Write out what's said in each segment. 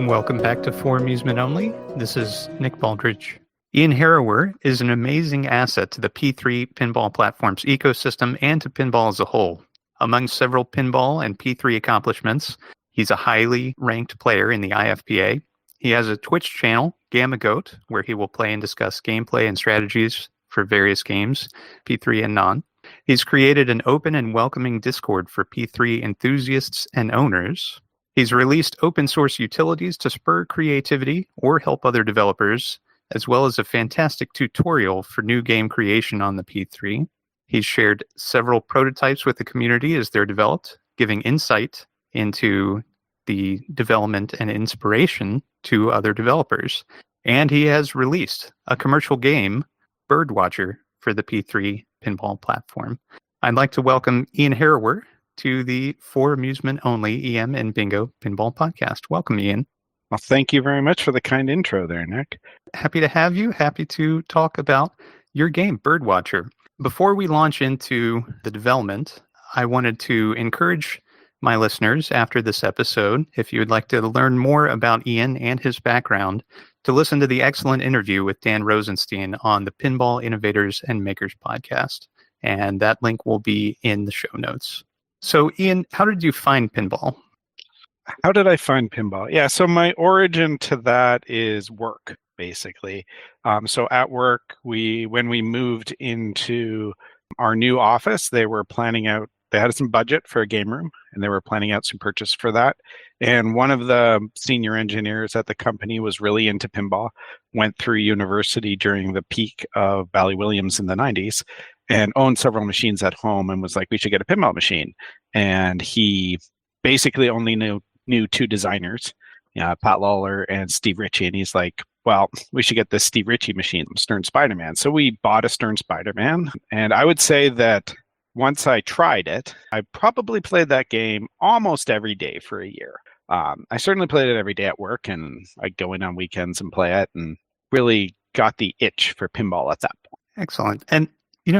Welcome back to For Amusement Only. This is Nick Baldridge. Ian Harrower is an amazing asset to the P3 pinball platform's ecosystem and to pinball as a whole. Among several pinball and P3 accomplishments, he's a highly ranked player in the IFPA. He has a Twitch channel, Gamma Goat, where he will play and discuss gameplay and strategies for various games, P3 and non. He's created an open and welcoming Discord for P3 enthusiasts and owners. He's released open source utilities to spur creativity or help other developers, as well as a fantastic tutorial for new game creation on the P3. He's shared several prototypes with the community as they're developed, giving insight into the development and inspiration to other developers. And he has released a commercial game, Birdwatcher, for the P3 pinball platform. I'd like to welcome Ian Harrower to the For Amusement Only EM and Bingo Pinball Podcast. Welcome, Ian. Well, thank you very much for the kind intro there, Nick. Happy to have you. Happy to talk about your game, Birdwatcher. Before we launch into the development, I wanted to encourage my listeners after this episode, if you would like to learn more about Ian and his background, to listen to the excellent interview with Dan Rosenstein on the Pinball Innovators and Makers podcast. And that link will be in the show notes. So, Ian, how did you find pinball? How did I find pinball? Yeah, so my origin to that is work, basically. So at work, when we moved into our new office, they had some budget for a game room, and they were planning out some purchase for that. And one of the senior engineers at the company was really into pinball, went through university during the peak of Bally Williams in the 90s, and owned several machines at home and was like, we should get a pinball machine. And he basically only knew two designers, Pat Lawler and Steve Ritchie. And he's like, well, we should get this Steve Ritchie machine, Stern Spider-Man. So we bought a Stern Spider-Man. And I would say that once I tried it, I probably played that game almost every day for a year. I certainly played it every day at work, and I'd go in on weekends and play it, and really got the itch for pinball at that point. Excellent. And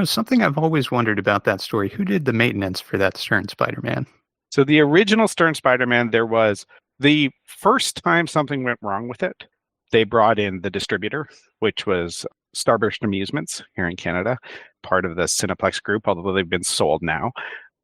something I've always wondered about that story, who did the maintenance for that Stern Spider-Man? So the original Stern Spider-Man, there was the first time something went wrong with it, they brought in the distributor, which was Starburst Amusements here in Canada, part of the Cineplex group, although they've been sold now.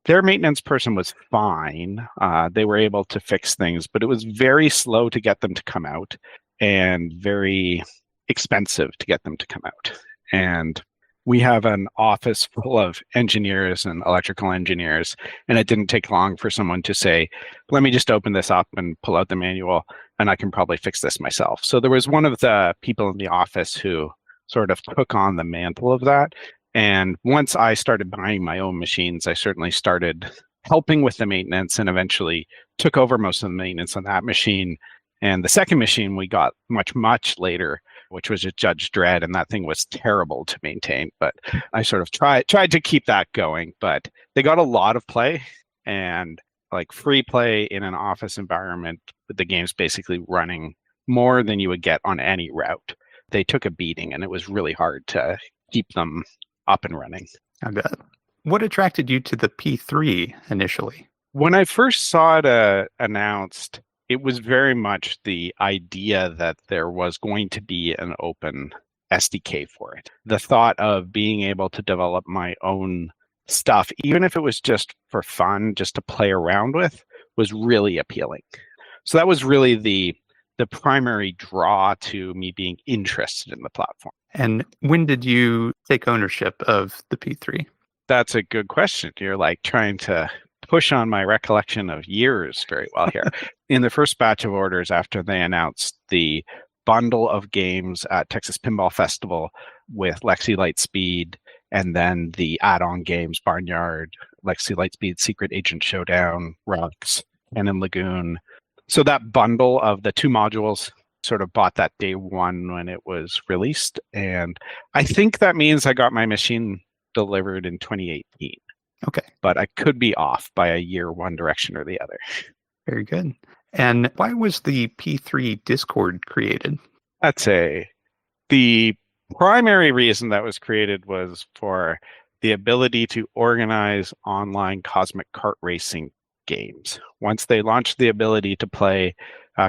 Their maintenance person was fine. They were able to fix things, but it was very slow to get them to come out and very expensive to get them to come out. And we have an office full of engineers and electrical engineers, and it didn't take long for someone to say, let me just open this up and pull out the manual, and I can probably fix this myself. So there was one of the people in the office who sort of took on the mantle of that. And once I started buying my own machines, I certainly started helping with the maintenance and eventually took over most of the maintenance on that machine. And the second machine we got much, much later, which was a Judge Dredd, and that thing was terrible to maintain. But I sort of tried to keep that going. But they got a lot of play, and like free play in an office environment with the games basically running more than you would get on any route. They took a beating, and it was really hard to keep them up and running. I bet. What attracted you to the P3 initially? When I first saw it announced, it was very much the idea that there was going to be an open SDK for it. The thought of being able to develop my own stuff, even if it was just for fun, just to play around with, was really appealing. So that was really the primary draw to me being interested in the platform. And when did you take ownership of the P3? That's a good question. You're like trying to push on my recollection of years very well here. In the first batch of orders after they announced the bundle of games at Texas Pinball Festival with Lexi Lightspeed, and then the add-on games, Barnyard, Lexi Lightspeed, Secret Agent Showdown, Rux, Cannon Lagoon. So that bundle of the two modules sort of bought that day one when it was released. And I think that means I got my machine delivered in 2018. Okay. But I could be off by a year one direction or the other. Very good. And why was the P3 Discord created? The primary reason that was created was for the ability to organize online cosmic kart racing games. Once they launched the ability to play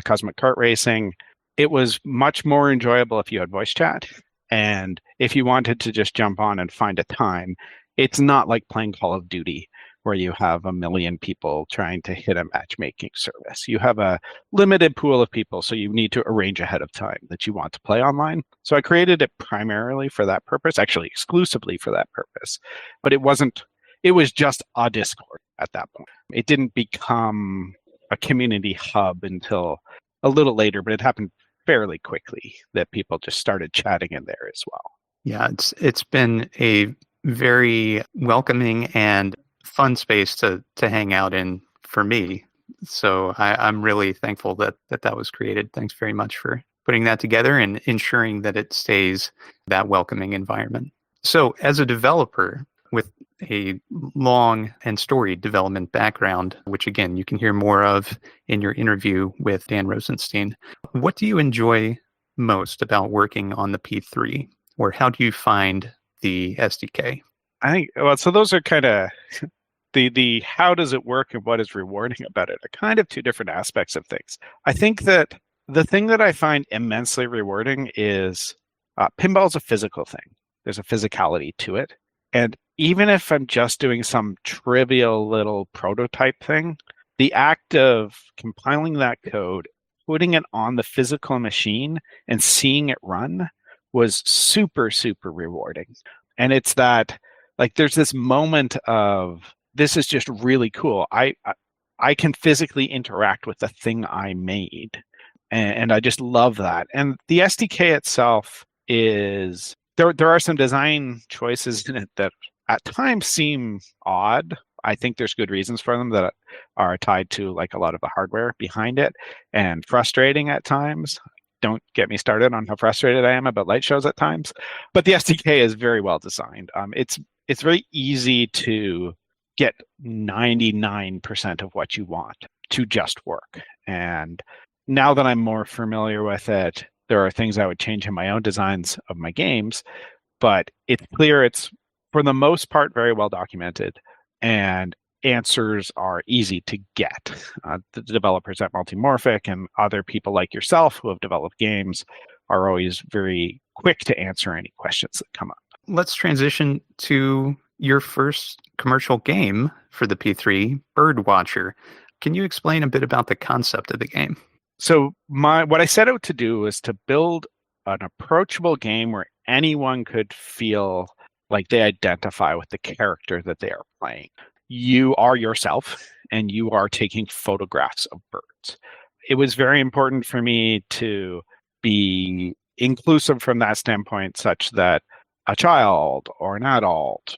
Cosmic Kart Racing. It was much more enjoyable if you had voice chat. And if you wanted to just jump on and find a time, it's not like playing Call of Duty where you have a million people trying to hit a matchmaking service. You have a limited pool of people, so you need to arrange ahead of time that you want to play online. So I created it primarily for that purpose, actually exclusively for that purpose. But it was just a Discord at that point. It didn't become a community hub until a little later, but it happened fairly quickly that people just started chatting in there as well. Yeah, it's been a very welcoming and fun space to hang out in for me. So I'm really thankful that was created. Thanks very much for putting that together and ensuring that it stays that welcoming environment. So as a developer with a long and storied development background, which again, you can hear more of in your interview with Dan Rosenstein, what do you enjoy most about working on the P3? Or how do you find the SDK? I think, well, so those are kind of the how does it work and what is rewarding about it are kind of two different aspects of things. I think that the thing that I find immensely rewarding is pinball is a physical thing. There's a physicality to it. And even if I'm just doing some trivial little prototype thing, the act of compiling that code, putting it on the physical machine and seeing it run was super, super rewarding. And it's that, like, there's this moment of, this is just really cool. I can physically interact with the thing I made. And I just love that. And the SDK itself is, there are some design choices in it that at times seem odd. I think there's good reasons for them that are tied to like a lot of the hardware behind it and frustrating at times. Don't get me started on how frustrated I am about light shows at times. But the SDK is very well designed. It's very easy to get 99% of what you want to just work. And now that I'm more familiar with it, there are things I would change in my own designs of my games, but it's clear it's, for the most part, very well documented, and answers are easy to get. The developers at Multimorphic and other people like yourself who have developed games are always very quick to answer any questions that come up. Let's transition to your first commercial game for the P3, Birdwatcher. Can you explain a bit about the concept of the game? So what I set out to do was to build an approachable game where anyone could feel like they identify with the character that they are playing. You are yourself, and you are taking photographs of birds. It was very important for me to be inclusive from that standpoint, such that a child or an adult,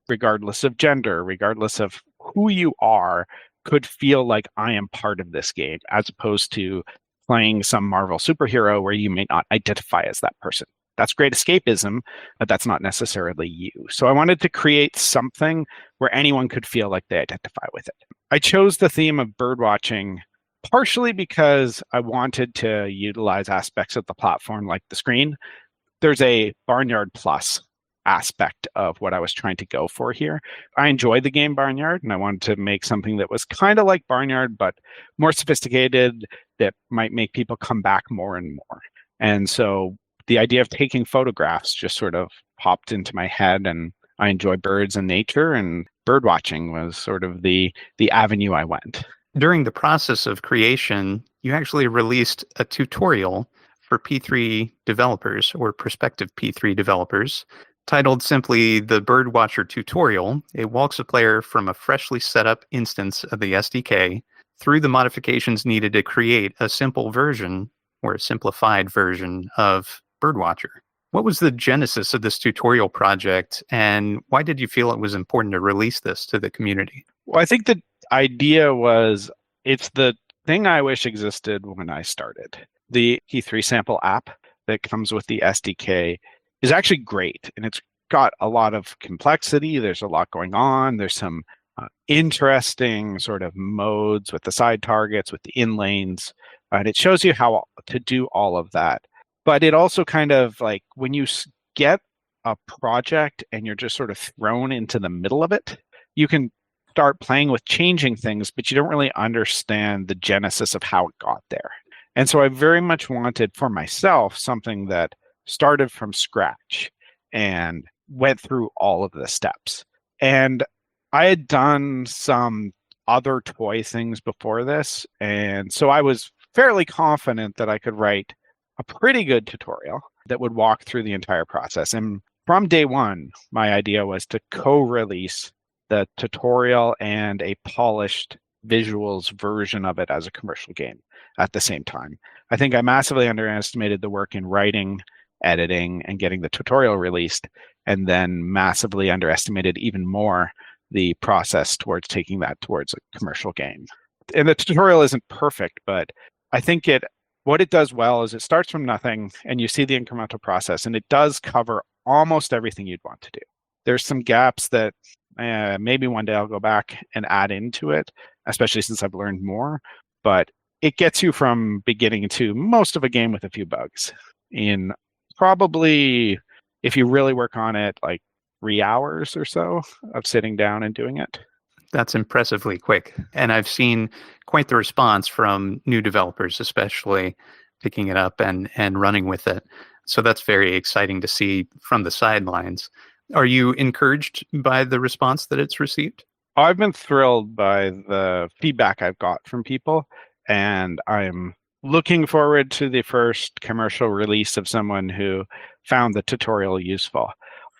regardless of gender, regardless of who you are, could feel like I am part of this game, as opposed to playing some Marvel superhero where you may not identify as that person. That's great escapism, but that's not necessarily you. So I wanted to create something where anyone could feel like they identify with it. I chose the theme of birdwatching partially because I wanted to utilize aspects of the platform like the screen. There's a Barnyard Plus aspect of what I was trying to go for here. I enjoy the game Barnyard, and I wanted to make something that was kind of like Barnyard, but more sophisticated, that might make people come back more and more. And so the idea of taking photographs just sort of popped into my head, and I enjoy birds and nature, and bird watching was sort of the avenue I went. During the process of creation, you actually released a tutorial for P3 developers or prospective P3 developers titled simply the Birdwatcher Tutorial. It walks a player from a freshly set up instance of the SDK through the modifications needed to create a simple version or a simplified version of Birdwatcher. What was the genesis of this tutorial project, and why did you feel it was important to release this to the community? Well, I think the idea was, it's the thing I wish existed when I started. The P3 sample app that comes with the SDK is actually great, and it's got a lot of complexity. There's a lot going on. There's some interesting sort of modes with the side targets, with the in lanes, and it shows you how to do all of that. But it also kind of, like, when you get a project and you're just sort of thrown into the middle of it, you can start playing with changing things, but you don't really understand the genesis of how it got there. And so I very much wanted for myself something that started from scratch and went through all of the steps. And I had done some other toy things before this. And so I was fairly confident that I could write a pretty good tutorial that would walk through the entire process. And from day one, my idea was to co-release the tutorial and a polished visuals version of it as a commercial game at the same time. I think I massively underestimated the work in writing, editing, and getting the tutorial released, and then massively underestimated even more the process towards taking that towards a commercial game. And the tutorial isn't perfect, but I think what it does well is it starts from nothing and you see the incremental process, and it does cover almost everything you'd want to do. There's some gaps that maybe one day I'll go back and add into it, especially since I've learned more, but it gets you from beginning to most of a game with a few bugs in probably, if you really work on it, like 3 hours or so of sitting down and doing it. That's impressively quick. And I've seen quite the response from new developers, especially picking it up and running with it. So that's very exciting to see from the sidelines. Are you encouraged by the response that it's received? I've been thrilled by the feedback I've got from people, and I'm looking forward to the first commercial release of someone who found the tutorial useful.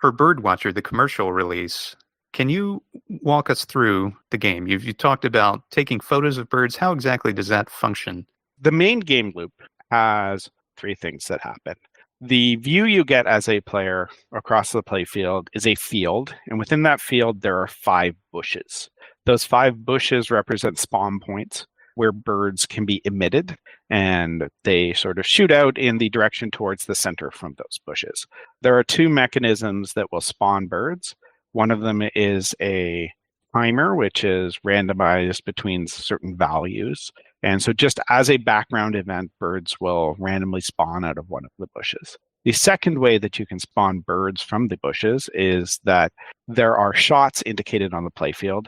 For Birdwatcher, the commercial release, can you walk us through the game? You talked about taking photos of birds. How exactly does that function? The main game loop has 3 things that happen. The view you get as a player across the playfield is a field, and within that field, there are 5 bushes. Those 5 bushes represent spawn points where birds can be emitted, and they sort of shoot out in the direction towards the center from those bushes. There are 2 mechanisms that will spawn birds. One of them is a timer, which is randomized between certain values. And so just as a background event, birds will randomly spawn out of one of the bushes. The second way that you can spawn birds from the bushes is that there are shots indicated on the playfield.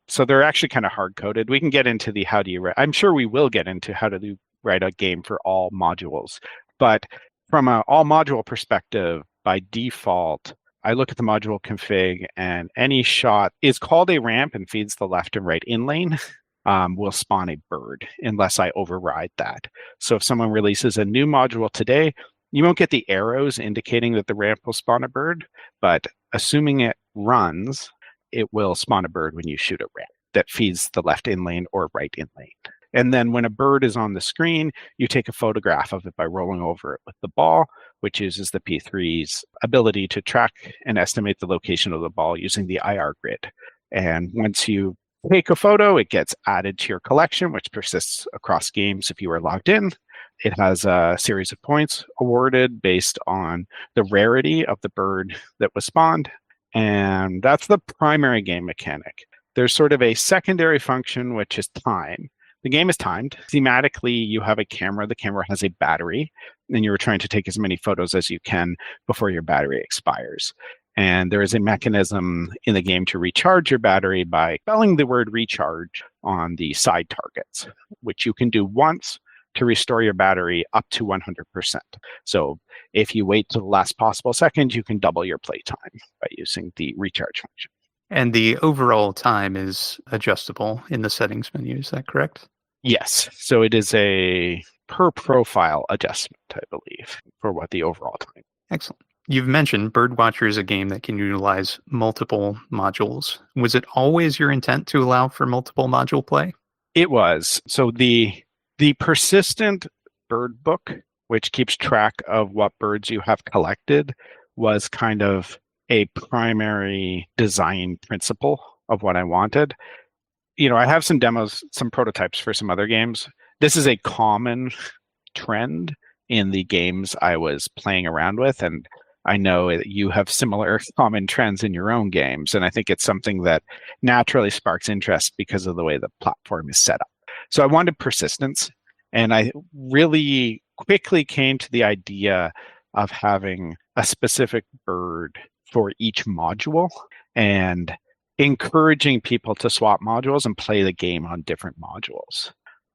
So they're actually kind of hard-coded. We can get into the how do you write. I'm sure we will get into how to write a game for all modules. But from an all module perspective, by default, I look at the module config, and any shot is called a ramp and feeds the left and right in lane. Will spawn a bird unless I override that. So if someone releases a new module today, you won't get the arrows indicating that the ramp will spawn a bird, but assuming it runs, it will spawn a bird when you shoot a ramp that feeds the left in lane or right in lane. And then when a bird is on the screen, you take a photograph of it by rolling over it with the ball, which uses the P3's ability to track and estimate the location of the ball using the IR grid. And once you take a photo, it gets added to your collection, which persists across games if you are logged in. It has a series of points awarded based on the rarity of the bird that was spawned. And that's the primary game mechanic. There's sort of a secondary function, which is time. The game is timed. Thematically, you have a camera. The camera has a battery, and you're trying to take as many photos as you can before your battery expires. And there is a mechanism in the game to recharge your battery by spelling the word recharge on the side targets, which you can do once to restore your battery up to 100%. So if you wait to the last possible second, you can double your playtime by using the recharge function. And the overall time is adjustable in the settings menu. Is that correct? Yes. So it is a per profile adjustment, I believe, for what the overall time. Excellent. You've mentioned Birdwatcher is a game that can utilize multiple modules. Was it always your intent to allow for multiple module play? It was. So the persistent bird book, which keeps track of what birds you have collected, was kind of a primary design principle of what I wanted. I have some demos, some prototypes for some other games. This is a common trend in the games I was playing around with, and I know that you have similar common trends in your own games, and I think it's something that naturally sparks interest because of the way the platform is set up. So I wanted persistence, and I really quickly came to the idea of having a specific bird for each module and encouraging people to swap modules and play the game on different modules.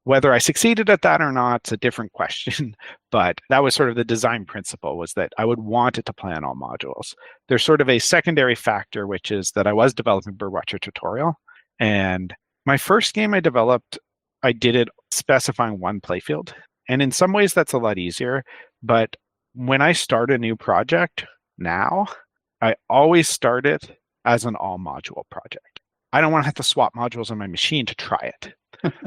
Whether I succeeded at that or not is a different question, but that was sort of the design principle, was that I would want it to play on all modules. There's sort of a secondary factor, which is that I was developing Birdwatcher Tutorial, and my first game I developed, I did it specifying one playfield. And in some ways that's a lot easier, but when I start a new project now, I always start it as an all module project. I don't want to have to swap modules on my machine to try it.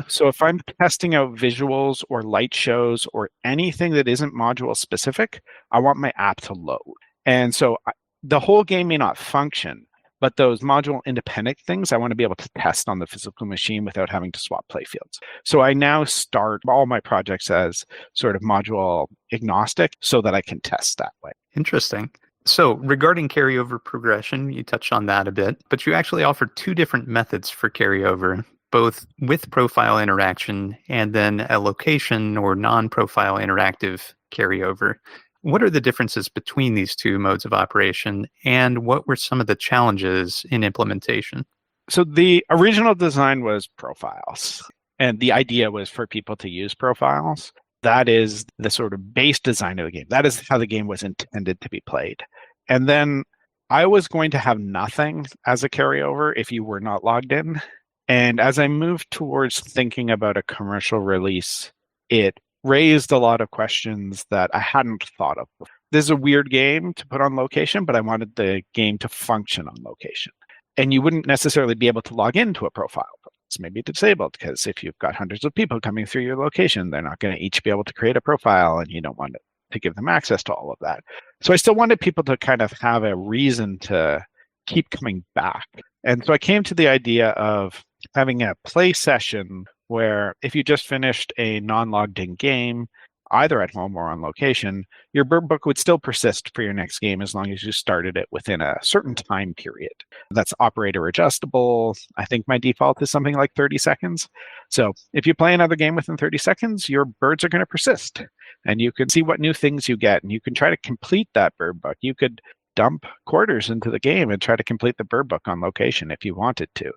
So if I'm testing out visuals or light shows or anything that isn't module specific, I want my app to load. And so the whole game may not function, but those module independent things, I want to be able to test on the physical machine without having to swap playfields. So I now start all my projects as sort of module agnostic so that I can test that way. Interesting. So regarding carryover progression, you touched on that a bit, but you actually offer two different methods for carryover, both with profile interaction and then a location or non-profile interactive carryover. What are the differences between these two modes of operation, and what were some of the challenges in implementation? So the original design was profiles, and the idea was for people to use profiles. That is the sort of base design of the game. That is how the game was intended to be played. And then I was going to have nothing as a carryover if you were not logged in. And as I moved towards thinking about a commercial release, it raised a lot of questions that I hadn't thought of before. This is a weird game to put on location, but I wanted the game to function on location. And you wouldn't necessarily be able to log into a profile. It's maybe disabled, because if you've got hundreds of people coming through your location, they're not going to each be able to create a profile, and you don't want to give them access to all of that. So I still wanted people to kind of have a reason to keep coming back. And so I came to the idea of having a play session where if you just finished a non-logged in game, either at home or on location, your bird book would still persist for your next game as long as you started it within a certain time period. That's operator adjustable. I think my default is something like 30 seconds. So if you play another game within 30 seconds, your birds are going to persist. And you can see what new things you get, and you can try to complete that bird book. You could dump quarters into the game and try to complete the bird book on location if you wanted to.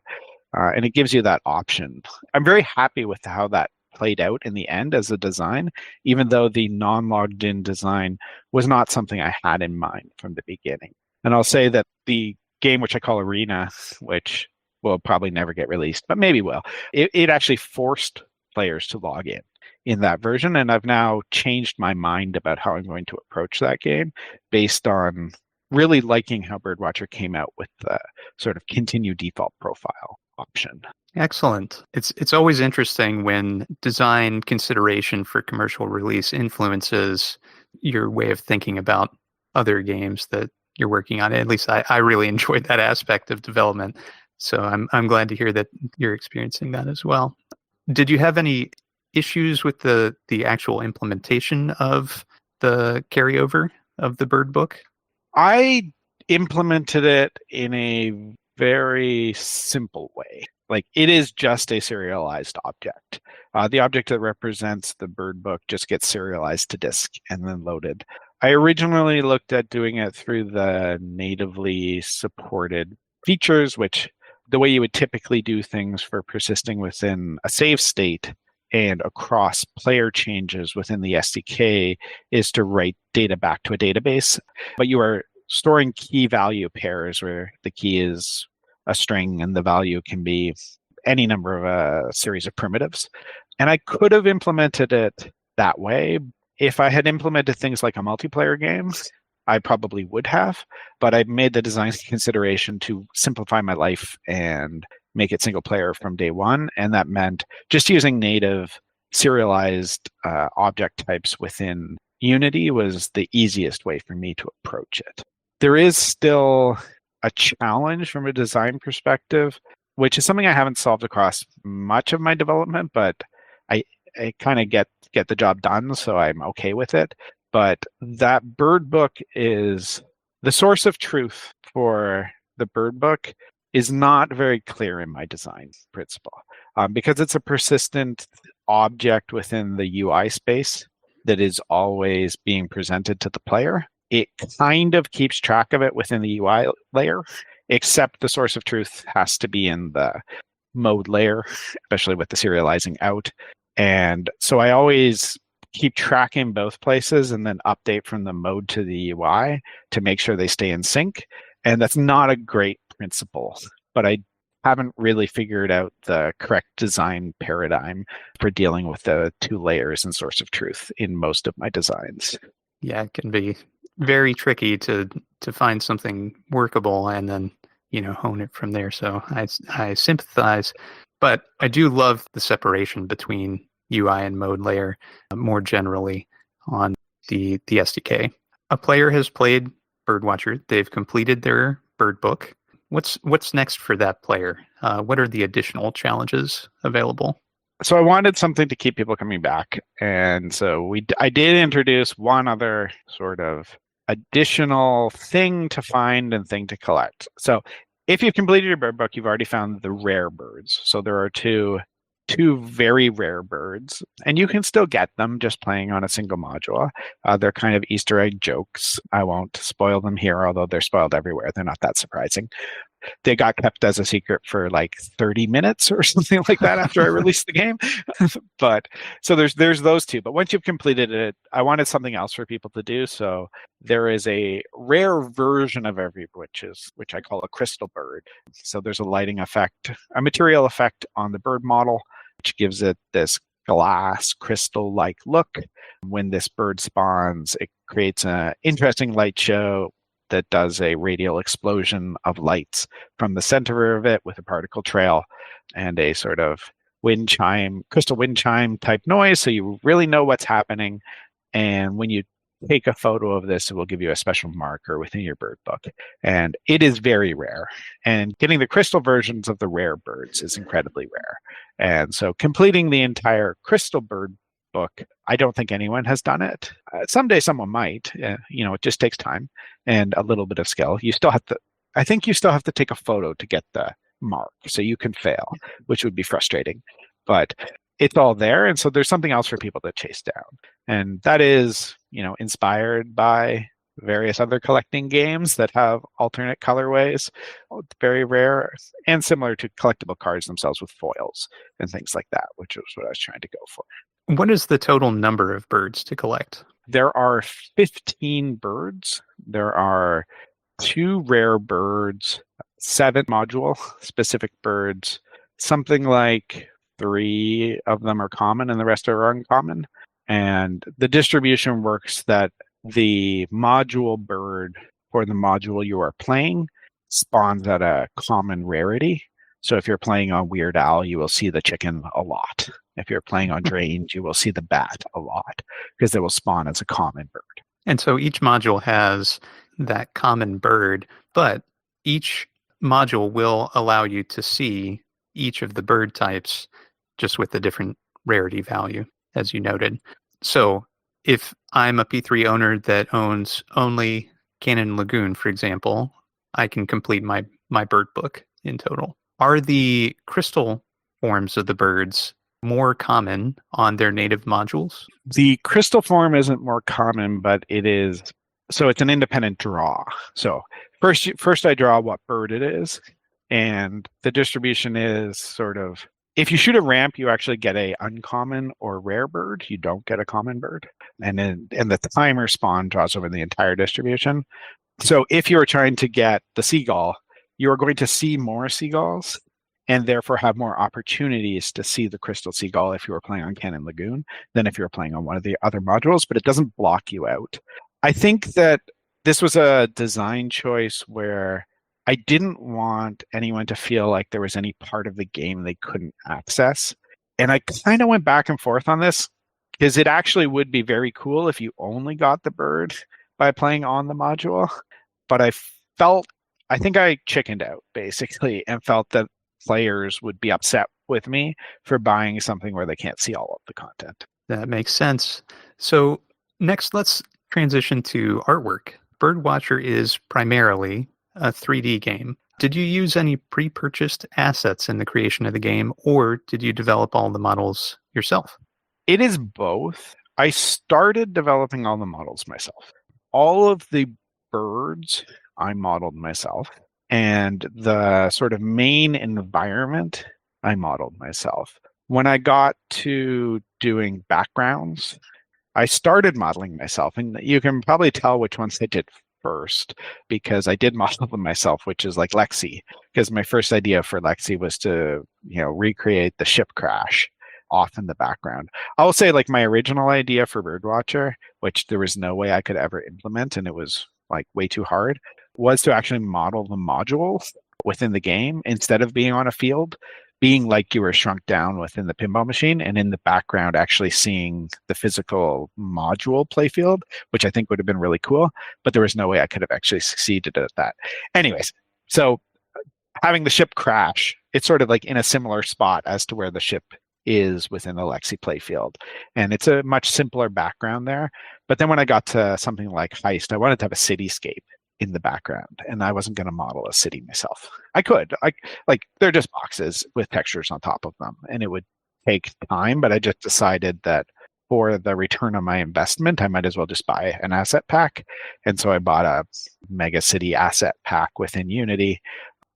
And it gives you that option. I'm very happy with how that played out in the end as a design, even though the non-logged in design was not something I had in mind from the beginning. And I'll say that the game, which I call Arena, which will probably never get released, but maybe will, it actually forced players to log in that version. And I've now changed my mind about how I'm going to approach that game based on really liking how Birdwatcher came out with the sort of continue default profile option. Excellent. It's always interesting when design consideration for commercial release influences your way of thinking about other games that you're working on. At least I really enjoyed that aspect of development. So I'm glad to hear that you're experiencing that as well. Did you have any issues with the actual implementation of the carryover of the bird book? I implemented it in a very simple way. Like, it is just a serialized object. The object that represents the bird book just gets serialized to disk and then loaded. I originally looked at doing it through the natively supported features, which the way you would typically do things for persisting within a save state and across player changes within the SDK is to write data back to a database. But you are storing key value pairs where the key is a string and the value can be any number of a series of primitives. And I could have implemented it that way. If I had implemented things like a multiplayer game, I probably would have, but I made the design consideration to simplify my life and make it single player from day one. And that meant just using native serialized object types within Unity was the easiest way for me to approach it. There is still a challenge from a design perspective, which is something I haven't solved across much of my development, but I kind of get the job done, so I'm okay with it. But that bird book is the source of truth for the bird book is not very clear in my design principle because it's a persistent object within the UI space that is always being presented to the player. It kind of keeps track of it within the UI layer, except the source of truth has to be in the mode layer, especially with the serializing out. And so I always keep tracking both places and then update from the mode to the UI to make sure they stay in sync. And that's not a great principle, but I haven't really figured out the correct design paradigm for dealing with the two layers and source of truth in most of my designs. Yeah, it can be very tricky to find something workable and then hone it from there. So I sympathize, but I do love the separation between UI and mode layer more generally on the SDK. A player has played Birdwatcher. They've completed their bird book. What's next for that player? What are the additional challenges available? So I wanted something to keep people coming back, and so I did introduce one other sort of additional thing to find and thing to collect. So if you've completed your bird book, you've already found the rare birds. So there are two very rare birds, and you can still get them just playing on a single module. They're kind of Easter egg jokes. I won't spoil them here, although they're spoiled everywhere. They're not that surprising. They got kept as a secret for like 30 minutes or something like that after I released the game. But so there's those two. But once you've completed it, I wanted something else for people to do. So there is a rare version of every which I call a crystal bird. So there's a lighting effect, a material effect on the bird model, which gives it this glass crystal-like look. When this bird spawns, it creates an interesting light show that does a radial explosion of lights from the center of it with a particle trail and a sort of wind chime, crystal wind chime type noise. So you really know what's happening. And when you take a photo of this, it will give you a special marker within your bird book. And it is very rare. And getting the crystal versions of the rare birds is incredibly rare. And so completing the entire crystal bird book, I don't think anyone has done it. Someday someone might. It just takes time and a little bit of skill. I think you still have to take a photo to get the mark, so you can fail, which would be frustrating. But it's all there, and so there's something else for people to chase down. And that is, inspired by various other collecting games that have alternate colorways, very rare, and similar to collectible cards themselves with foils and things like that, which is what I was trying to go for. What is the total number of birds to collect? There are 15 birds. There are 2 rare birds, 7 module specific birds. Something like 3 of them are common and the rest are uncommon. And the distribution works that the module bird for the module you are playing spawns at a common rarity. So if you're playing on Weird Al, you will see the chicken a lot. If you're playing on Drains, you will see the bat a lot because they will spawn as a common bird. And so each module has that common bird, but each module will allow you to see each of the bird types just with a different rarity value, as you noted. So if I'm a P3 owner that owns only Cannon Lagoon, for example, I can complete my bird book in total. Are the crystal forms of the birds more common on their native modules? The crystal form isn't more common, but it is. So it's an independent draw. So first I draw what bird it is, and the distribution is sort of, if you shoot a ramp, you actually get a uncommon or rare bird. You don't get a common bird. And the timer spawn draws over the entire distribution. So if you're trying to get the seagull, you're going to see more seagulls and therefore have more opportunities to see the crystal seagull if you were playing on Cannon Lagoon than if you were playing on one of the other modules, but it doesn't block you out. I think that this was a design choice where I didn't want anyone to feel like there was any part of the game they couldn't access. And I kind of went back and forth on this because it actually would be very cool if you only got the bird by playing on the module. But I think I chickened out basically and felt that players would be upset with me for buying something where they can't see all of the content. That makes sense. So next, let's transition to artwork. Birdwatcher is primarily a 3D game. Did you use any pre-purchased assets in the creation of the game, or did you develop all the models yourself? It is both. I started developing all the models myself. All of the birds I modeled myself, and the sort of main environment I modeled myself. When I got to doing backgrounds, I started modeling myself, and you can probably tell which ones I did first because I did model them myself, which is like Lexi, because my first idea for Lexi was to, recreate the ship crash off in the background. I will say, like, my original idea for Birdwatcher, which there was no way I could ever implement, and it was like way too hard, was to actually model the module within the game instead of being on a field, being like you were shrunk down within the pinball machine, and in the background actually seeing the physical module playfield, which I think would have been really cool. But there was no way I could have actually succeeded at that. Anyways, so having the ship crash, it's sort of like in a similar spot as to where the ship is within the Lexi playfield. And it's a much simpler background there. But then when I got to something like Heist, I wanted to have a cityscape in the background, and I wasn't going to model a city myself. I could, they're just boxes with textures on top of them, and it would take time, but I just decided that for the return on my investment, I might as well just buy an asset pack. And so I bought a Mega City asset pack within Unity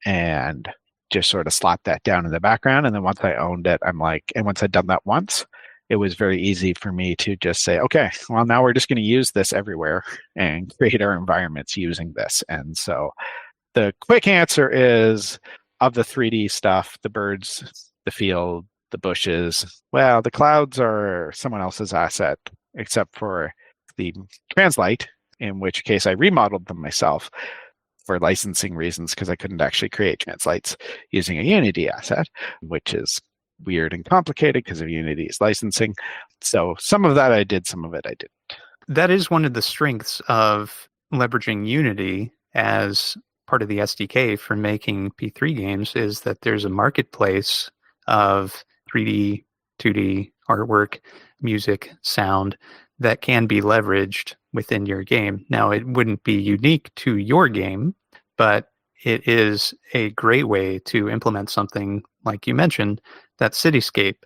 and just sort of slap that down in the background. And then once I owned it, and once I'd done that once, it was very easy for me to just say, okay, well, now we're just going to use this everywhere and create our environments using this. And so the quick answer is, of the 3D stuff, the birds, the field, the bushes, well, the clouds are someone else's asset, except for the translite, in which case I remodeled them myself for licensing reasons, because I couldn't actually create translites using a Unity asset, which is weird and complicated because of Unity's licensing. So some of that I did, some of it I didn't. That is one of the strengths of leveraging Unity as part of the SDK for making P3 games, is that there's a marketplace of 3D, 2D artwork, music, sound that can be leveraged within your game. Now, it wouldn't be unique to your game, but it is a great way to implement something like you mentioned, that cityscape.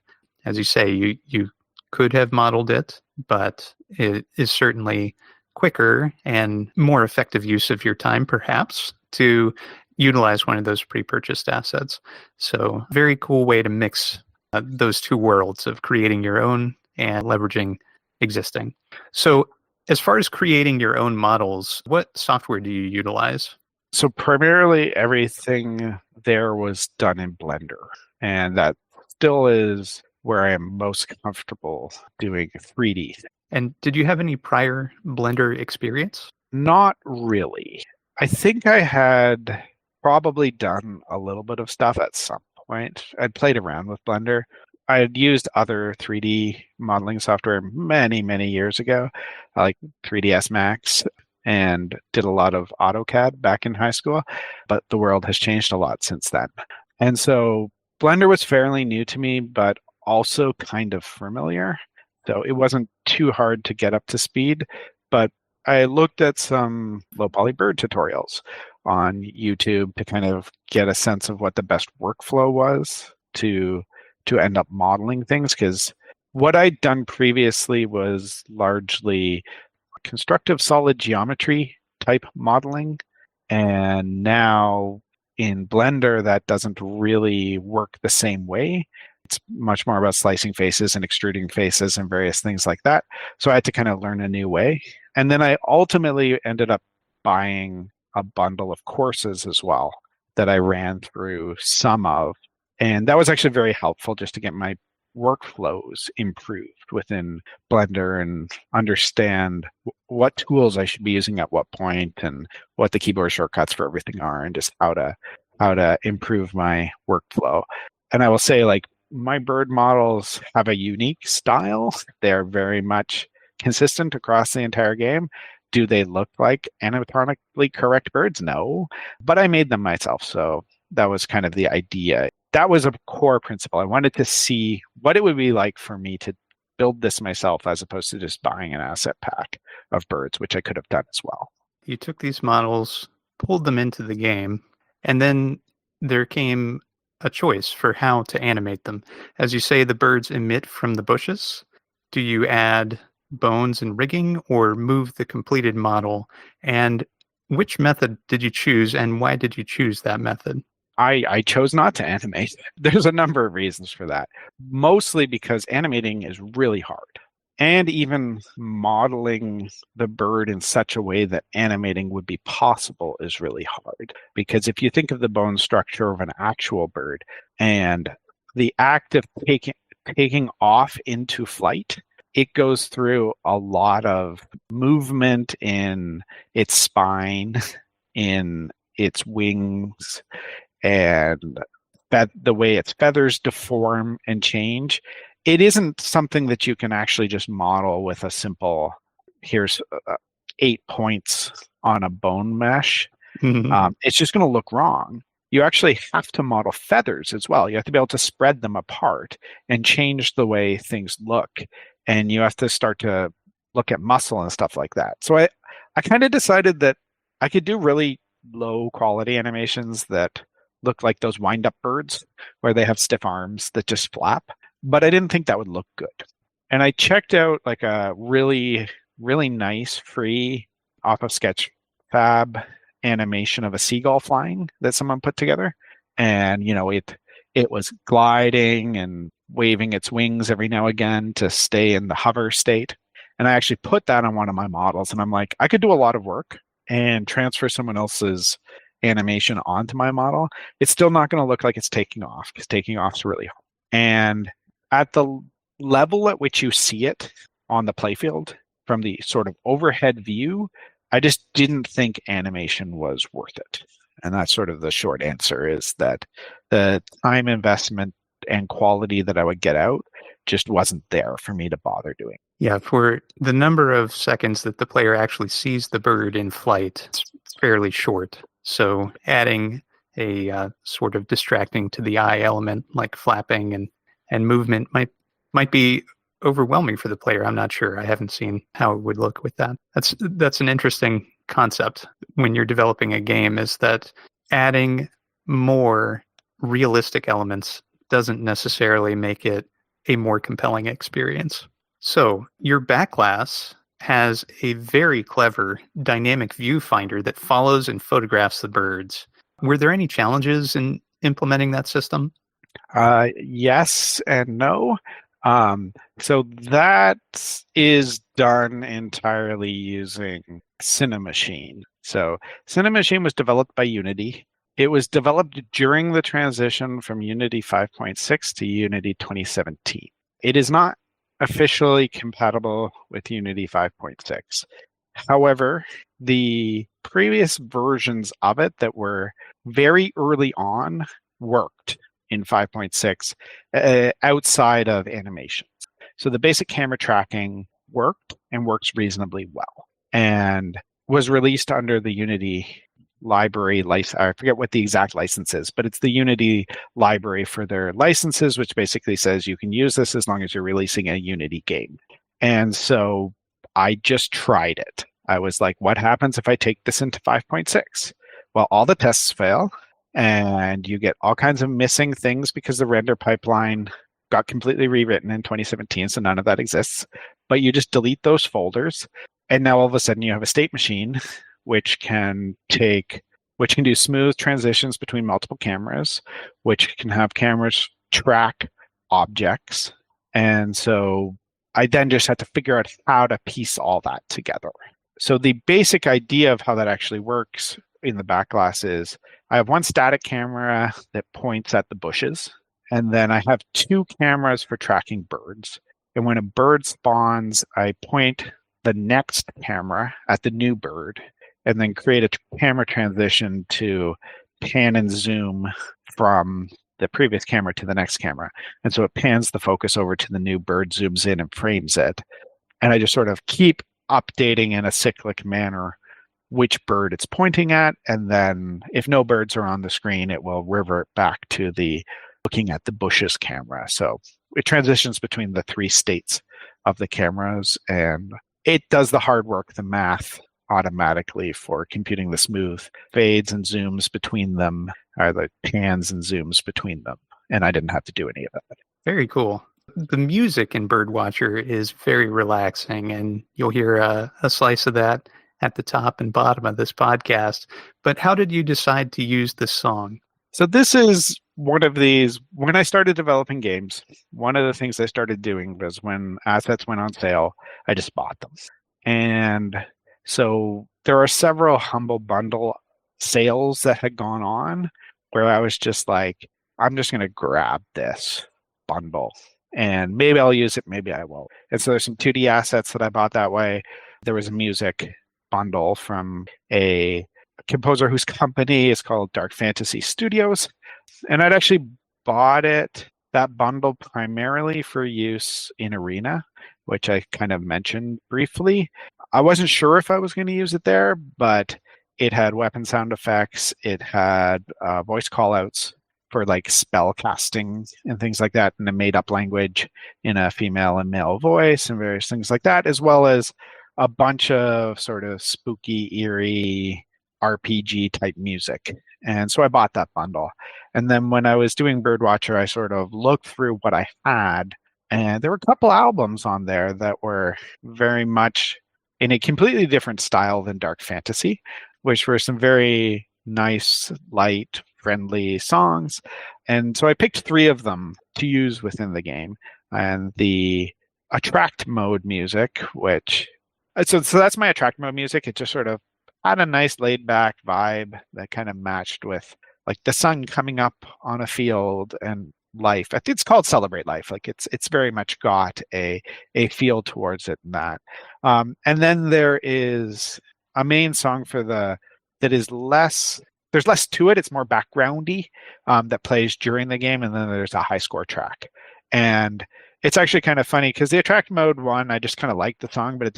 As you say, you could have modeled it, but it is certainly quicker and more effective use of your time, perhaps, to utilize one of those pre-purchased assets. So very cool way to mix those two worlds of creating your own and leveraging existing. So as far as creating your own models, what software do you utilize? So primarily everything there was done in Blender, and that still is where I am most comfortable doing 3D. And did you have any prior Blender experience? Not really. I think I had probably done a little bit of stuff at some point. I'd played around with Blender. I had used other 3D modeling software many, many years ago, like 3ds Max, and did a lot of AutoCAD back in high school, but the world has changed a lot since then. And so Blender was fairly new to me, but also kind of familiar. So it wasn't too hard to get up to speed, but I looked at some low poly bird tutorials on YouTube to kind of get a sense of what the best workflow was to end up modeling things, because what I'd done previously was largely constructive solid geometry type modeling. And now in Blender, that doesn't really work the same way. It's much more about slicing faces and extruding faces and various things like that. So I had to kind of learn a new way. And then I ultimately ended up buying a bundle of courses as well that I ran through some of. And that was actually very helpful just to get my workflows improved within Blender and understand what tools I should be using at what point and what the keyboard shortcuts for everything are, and just how to improve my workflow. And I will say, like, my bird models have a unique style. They're very much consistent across the entire game. Do they look like anatomically correct birds? No, but I made them myself. So that was kind of the idea. That was a core principle. I wanted to see what it would be like for me to build this myself, as opposed to just buying an asset pack of birds, which I could have done as well. You took these models, pulled them into the game, and then there came a choice for how to animate them. As you say, the birds emit from the bushes. Do you add bones and rigging, or move the completed model? And which method did you choose, and why did you choose that method? I chose not to animate. There's a number of reasons for that. Mostly because animating is really hard. And even modeling the bird in such a way that animating would be possible is really hard. Because if you think of the bone structure of an actual bird and the act of taking off into flight, it goes through a lot of movement in its spine, in its wings, and the way its feathers deform and change. It isn't something that you can actually just model with a simple, here's 8 points on a bone mesh. It's just going to look wrong. You actually have to model feathers as well. You have to be able to spread them apart and change the way things look. And you have to start to look at muscle and stuff like that. So I kind of decided that I could do really low quality animations that look like those wind-up birds where they have stiff arms that just flap. But I didn't think that would look good. And I checked out like a really, really nice free off of Sketchfab animation of a seagull flying that someone put together. And, it was gliding and waving its wings every now and again to stay in the hover state. And I actually put that on one of my models. And I'm like, I could do a lot of work and transfer someone else's animation onto my model. It's still not going to look like it's taking off because taking off is really hard. And at the level at which you see it on the playfield from the sort of overhead view, I just didn't think animation was worth it. And that's sort of the short answer, is that the time investment and quality that I would get out just wasn't there for me to bother doing. Yeah, for the number of seconds that the player actually sees the bird in flight, it's fairly short. So adding a sort of distracting to the eye element like flapping and movement might be overwhelming for the player. I'm not sure. I haven't seen how it would look with that. That's an interesting concept when you're developing a game, is that adding more realistic elements doesn't necessarily make it a more compelling experience. So your back class has a very clever dynamic viewfinder that follows and photographs the birds. Were there any challenges in implementing that system? Yes and no. So that is done entirely using Cinemachine. So Cinemachine was developed by Unity. It was developed during the transition from Unity 5.6 to Unity 2017. It is not officially compatible with Unity 5.6. However, the previous versions of it that were very early on worked in 5.6 outside of animations. So the basic camera tracking worked and works reasonably well, and was released under the Unity library license. I forget what the exact license is, but it's the Unity library for their licenses, which basically says you can use this as long as you're releasing a Unity game. And so I just tried it. I was like, what happens if I take this into 5.6? Well, all the tests fail, and you get all kinds of missing things because the render pipeline got completely rewritten in 2017, so none of that exists. But you just delete those folders, and now all of a sudden you have a state machine which can do smooth transitions between multiple cameras, which can have cameras track objects. And so I then just had to figure out how to piece all that together. So the basic idea of how that actually works in the back glass is I have one static camera that points at the bushes, and then I have two cameras for tracking birds. And when a bird spawns, I point the next camera at the new bird, and then create a camera transition to pan and zoom from the previous camera to the next camera. And so it pans the focus over to the new bird, zooms in and frames it. And I just sort of keep updating in a cyclic manner which bird it's pointing at. And then if no birds are on the screen, it will revert back to the looking at the bushes camera. So it transitions between the three states of the cameras, and it does the hard work, the math, automatically for computing the smooth fades and zooms between them, or the pans and zooms between them. And I didn't have to do any of that. Very cool. The music in Birdwatcher is very relaxing, and you'll hear a slice of that at the top and bottom of this podcast. But how did you decide to use this song? So this is one of these. When I started developing games, one of the things I started doing was when assets went on sale, I just bought them. And so there are several Humble Bundle sales that had gone on where I was just like, I'm just going to grab this bundle and maybe I'll use it, maybe I won't. And so there's some 2D assets that I bought that way. There was a music bundle from a composer whose company is called Dark Fantasy Studios. And I'd actually bought that bundle primarily for use in Arena, which I kind of mentioned briefly. I wasn't sure if I was going to use it there, but it had weapon sound effects. It had voice callouts for like spell casting and things like that in a made up language in a female and male voice and various things like that, as well as a bunch of sort of spooky, eerie RPG type music. And so I bought that bundle. And then when I was doing Birdwatcher, I sort of looked through what I had, and there were a couple albums on there that were very much in a completely different style than Dark Fantasy, which were some very nice, light, friendly songs. And so I picked 3 of them to use within the game. And the attract mode music, which so that's my attract mode music. It just sort of had a nice laid back vibe that kind of matched with like the sun coming up on a field and life. I think it's called Celebrate Life. Like it's very much got a feel towards it in that. And then there is a main song that is less. There's less to it. It's more backgroundy that plays during the game, and then there's a high score track. And it's actually kind of funny because the attract mode one, I just kind of liked the song, but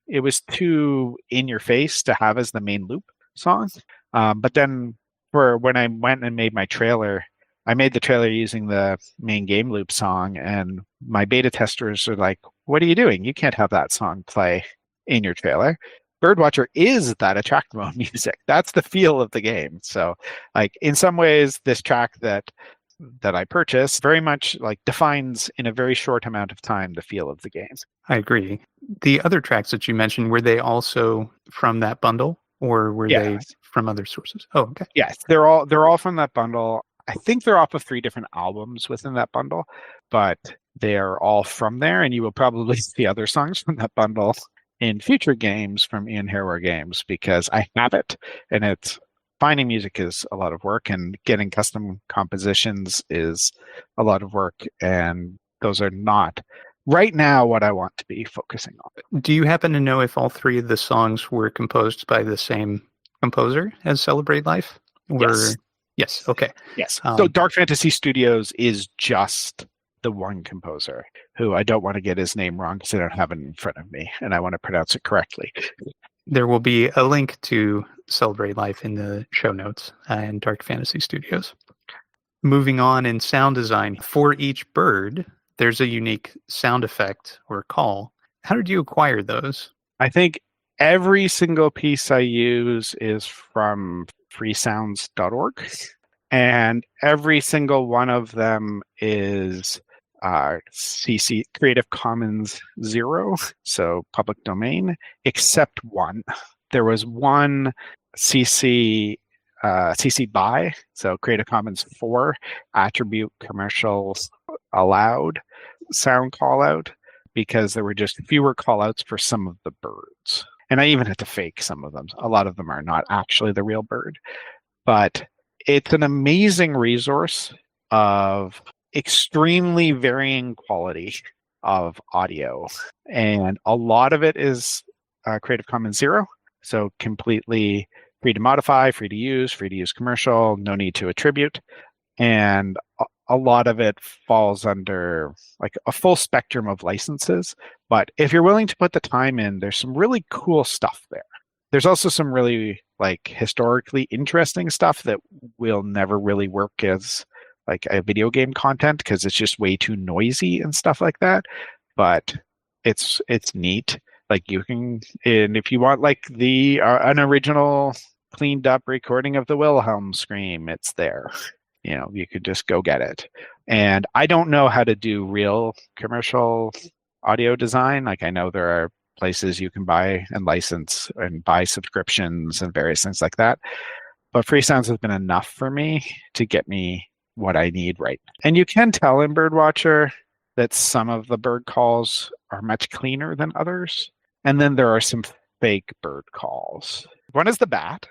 it was too in your face to have as the main loop song. But then for when I went and made my trailer, I made the trailer using the main game loop song, and my beta testers are like, "What are you doing? You can't have that song play in your trailer." Birdwatcher is that attract mode music. That's the feel of the game. So, like in some ways, this track that I purchased very much like defines in a very short amount of time the feel of the game. I agree. The other tracks that you mentioned, were they also from that bundle, or were they from other sources? Oh, okay. Yes, they're all from that bundle. I think they're off of 3 different albums within that bundle, but they are all from there, and you will probably see other songs from that bundle in future games from Ian Harrower games because I have it, and it's finding music is a lot of work, and getting custom compositions is a lot of work, and those are not right now what I want to be focusing on. Do you happen to know if all 3 of the songs were composed by the same composer as Celebrate Life? Yes. Yes. Okay. Yes. So Dark Fantasy Studios is just the one composer who I don't want to get his name wrong because I don't have it in front of me and I want to pronounce it correctly. There will be a link to Celebrate Life in the show notes and Dark Fantasy Studios. Moving on in sound design, for each bird, there's a unique sound effect or call. How did you acquire those? I think every single piece I use is from freesounds.org, and every single one of them is CC Creative Commons 0, so public domain, except one. There was one CC BY, so Creative Commons 4 attribute commercial allowed sound call out, because there were just fewer call outs for some of the birds. And I even had to fake some of them. A lot of them are not actually the real bird. But it's an amazing resource of extremely varying quality of audio. And a lot of it is Creative Commons 0. So completely free to modify, free to use commercial, no need to attribute. And a lot of it falls under like a full spectrum of licenses. But if you're willing to put the time in, there's some really cool stuff there. There's also some really like historically interesting stuff that will never really work as like a video game content because it's just way too noisy and stuff like that. But it's neat. Like you can, and if you want like the an original cleaned up recording of the Wilhelm scream, it's there. You know, you could just go get it. And I don't know how to do real commercial audio design. Like I know there are places you can buy and license and buy subscriptions and various things like that. But free sounds has been enough for me to get me what I need right. And you can tell in Birdwatcher that some of the bird calls are much cleaner than others. And then there are some fake bird calls. One is the bat.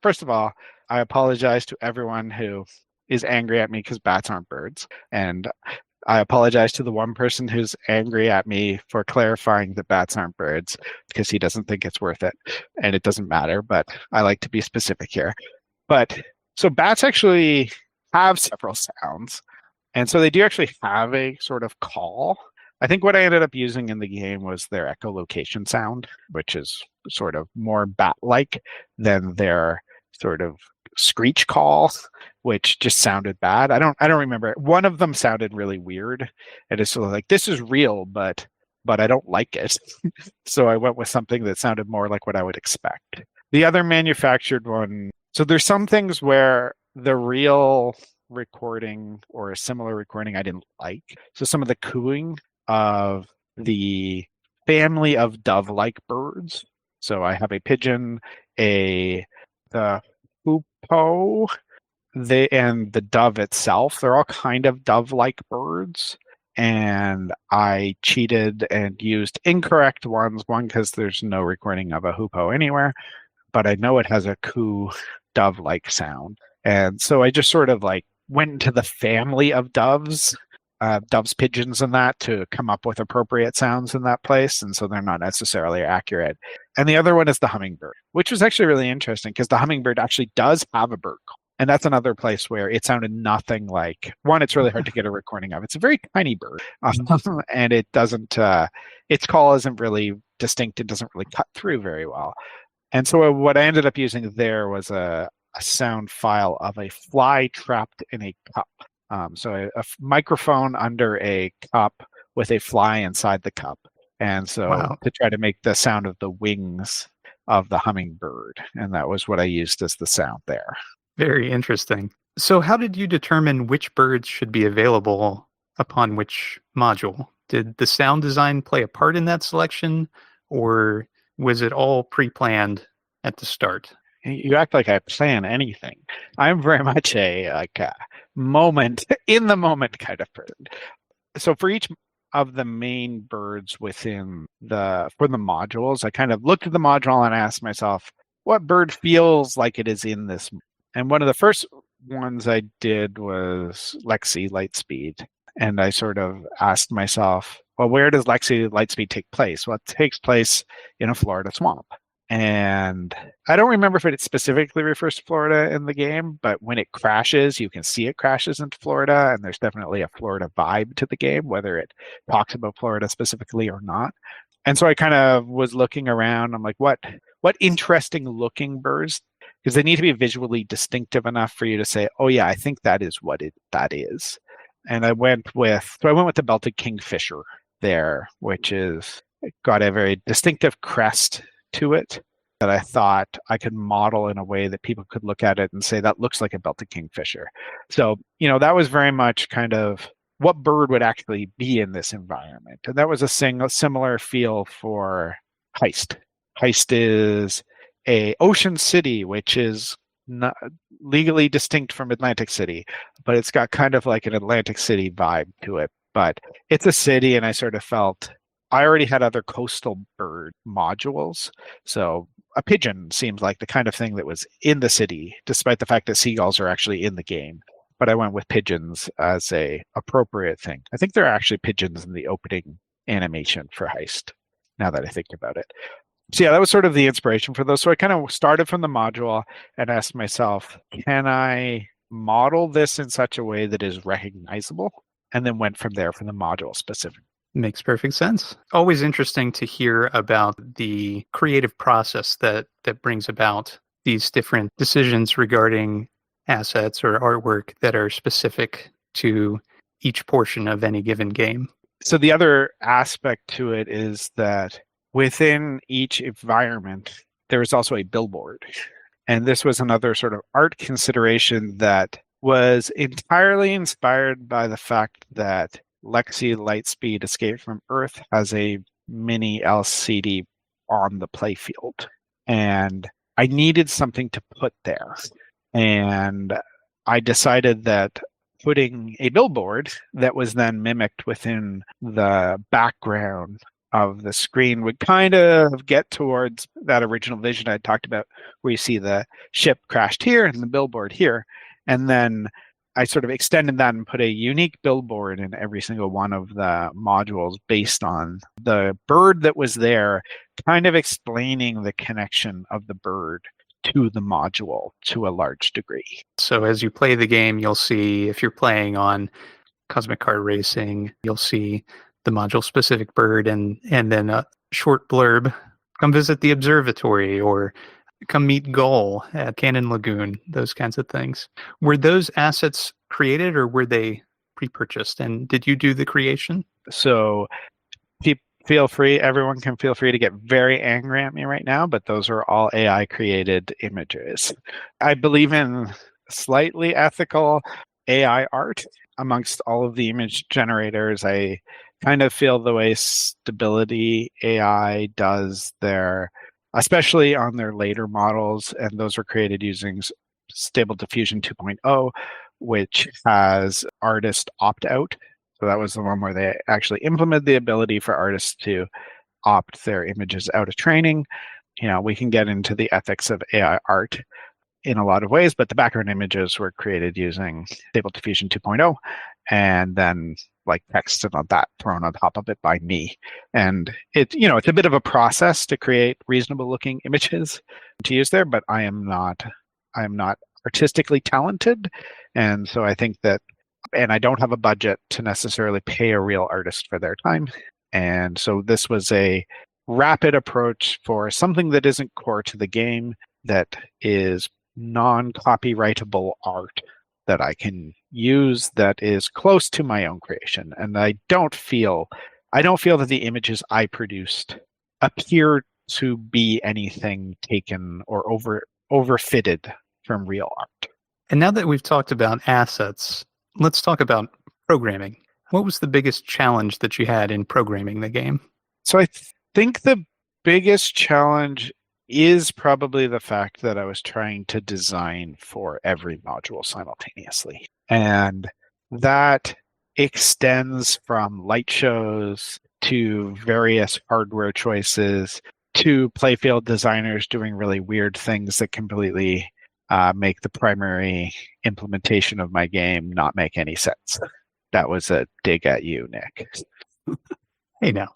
First of all, I apologize to everyone who is angry at me because bats aren't birds. And I apologize to the one person who's angry at me for clarifying that bats aren't birds because he doesn't think it's worth it. And it doesn't matter, but I like to be specific here. But so bats actually have several sounds. And so they do actually have a sort of call. I think what I ended up using in the game was their echolocation sound, which is sort of more bat-like than their sort of screech call, which just sounded bad. I don't remember. One of them sounded really weird. And it's sort of like, this is real, but I don't like it. So I went with something that sounded more like what I would expect. The other manufactured one, so there's some things where the real recording or a similar recording I didn't like. So some of the cooing of the family of dove-like birds. So I have a pigeon, the hoopoe, and the dove itself. They're all kind of dove-like birds. And I cheated and used incorrect ones. One, because there's no recording of a hoopoe anywhere, but I know it has a coo dove-like sound. And so I just sort of like went into the family of doves, pigeons and that to come up with appropriate sounds in that place. And so they're not necessarily accurate. And the other one is the hummingbird, which was actually really interesting because the hummingbird actually does have a bird call. And that's another place where it sounded nothing like, one, it's really hard to get a recording of. It's a very tiny bird. And it doesn't, its call isn't really distinct. It doesn't really cut through very well. And so what I ended up using there was a sound file of a fly trapped in a cup. So a microphone under a cup with a fly inside the cup. And so to try to make the sound of the wings of the hummingbird. And that was what I used as the sound there. Very interesting. So how did you determine which birds should be available upon which module? Did the sound design play a part in that selection, or was it all pre-planned at the start? You act like I plan anything. I'm very much a moment in the moment kind of person. So for each of the main birds for the modules, I kind of looked at the module and asked myself, what bird feels like it is in this? And one of the first ones I did was Lexi Lightspeed. And I sort of asked myself, well, where does Lexi Lightspeed take place? Well, it takes place in a Florida swamp. And I don't remember if it specifically refers to Florida in the game, but when it crashes, you can see it crashes into Florida, and there's definitely a Florida vibe to the game, whether it talks about Florida specifically or not. And so I kind of was looking around. I'm like, what interesting looking birds? Because they need to be visually distinctive enough for you to say, oh yeah, I think that is what that is. And I went with the belted kingfisher there, which is got a very distinctive crest to it that I thought I could model in a way that people could look at it and say that looks like a belted kingfisher. So, that was very much kind of what bird would actually be in this environment. And that was a similar feel for Heist. Heist is a ocean city, which is not legally distinct from Atlantic City, but it's got kind of like an Atlantic City vibe to it. But it's a city, and I sort of felt I already had other coastal bird modules. So a pigeon seems like the kind of thing that was in the city, despite the fact that seagulls are actually in the game. But I went with pigeons as a appropriate thing. I think there are actually pigeons in the opening animation for Heist, now that I think about it. So yeah, that was sort of the inspiration for those. So I kind of started from the module and asked myself, can I model this in such a way that is recognizable? And then went from there for the module specific. Makes perfect sense. Always interesting to hear about the creative process that brings about these different decisions regarding assets or artwork that are specific to each portion of any given game. So the other aspect to it is that within each environment, there is also a billboard. And this was another sort of art consideration that was entirely inspired by the fact that Lexi Lightspeed Escape from Earth has a mini LCD on the playfield. And I needed something to put there. And I decided that putting a billboard that was then mimicked within the background of the screen would kind of get towards that original vision I talked about, where you see the ship crashed here and the billboard here. And then I sort of extended that and put a unique billboard in every single one of the modules based on the bird that was there, kind of explaining the connection of the bird to the module to a large degree. So as you play the game, you'll see, if you're playing on Cosmic Kart Racing, you'll see the module specific bird and then a short blurb, come visit the observatory, or come meet Gull at Cannon Lagoon, those kinds of things. Were those assets created or were they pre-purchased? And did you do the creation? So feel free, everyone can feel free to get very angry at me right now, but those are all AI created images. I believe in slightly ethical AI art amongst all of the image generators. I kind of feel the way Stability AI does their, especially on their later models, and those were created using Stable Diffusion 2.0, which has artist opt-out. So that was the one where they actually implemented the ability for artists to opt their images out of training. We can get into the ethics of AI art in a lot of ways, but the background images were created using Stable Diffusion 2.0, and then like text and all that thrown on top of it by me. And it's a bit of a process to create reasonable looking images to use there, but I am not artistically talented. And so I think that, and I don't have a budget to necessarily pay a real artist for their time. And so this was a rapid approach for something that isn't core to the game, that is non-copyrightable art that I can use, that is close to my own creation. And I don't feel that the images I produced appear to be anything taken or overfitted from real art. And now that we've talked about assets, let's talk about programming. What was the biggest challenge that you had in programming the game? So I think the biggest challenge is probably the fact that I was trying to design for every module simultaneously. And that extends from light shows to various hardware choices to playfield designers doing really weird things that completely make the primary implementation of my game not make any sense. That was a dig at you, Nick. Hey, now,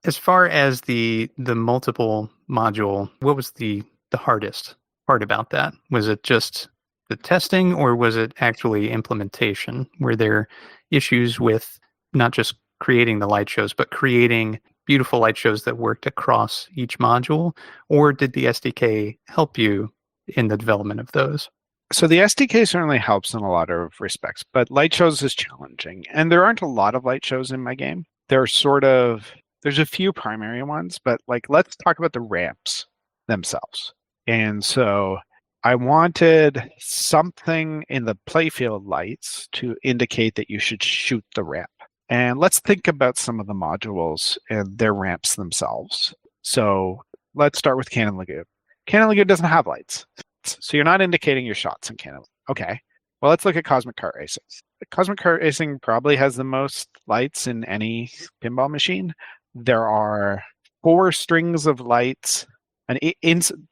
as far as the multiple module, what was the hardest part about that? Was it just the testing, or was it actually implementation? Were there issues with not just creating the light shows, but creating beautiful light shows that worked across each module? Or did the SDK help you in the development of those? So the SDK certainly helps in a lot of respects, but light shows is challenging. And there aren't a lot of light shows in my game. There's a few primary ones, but let's talk about the ramps themselves. And so I wanted something in the playfield lights to indicate that you should shoot the ramp. And let's think about some of the modules and their ramps themselves. So let's start with Cannon Lagoon. Cannon Lagoon doesn't have lights. So you're not indicating your shots in Cannon. Okay. Well, let's look at Cosmic Kart Racing. Cosmic Kart Racing probably has the most lights in any pinball machine. There are 4 strings of lights, and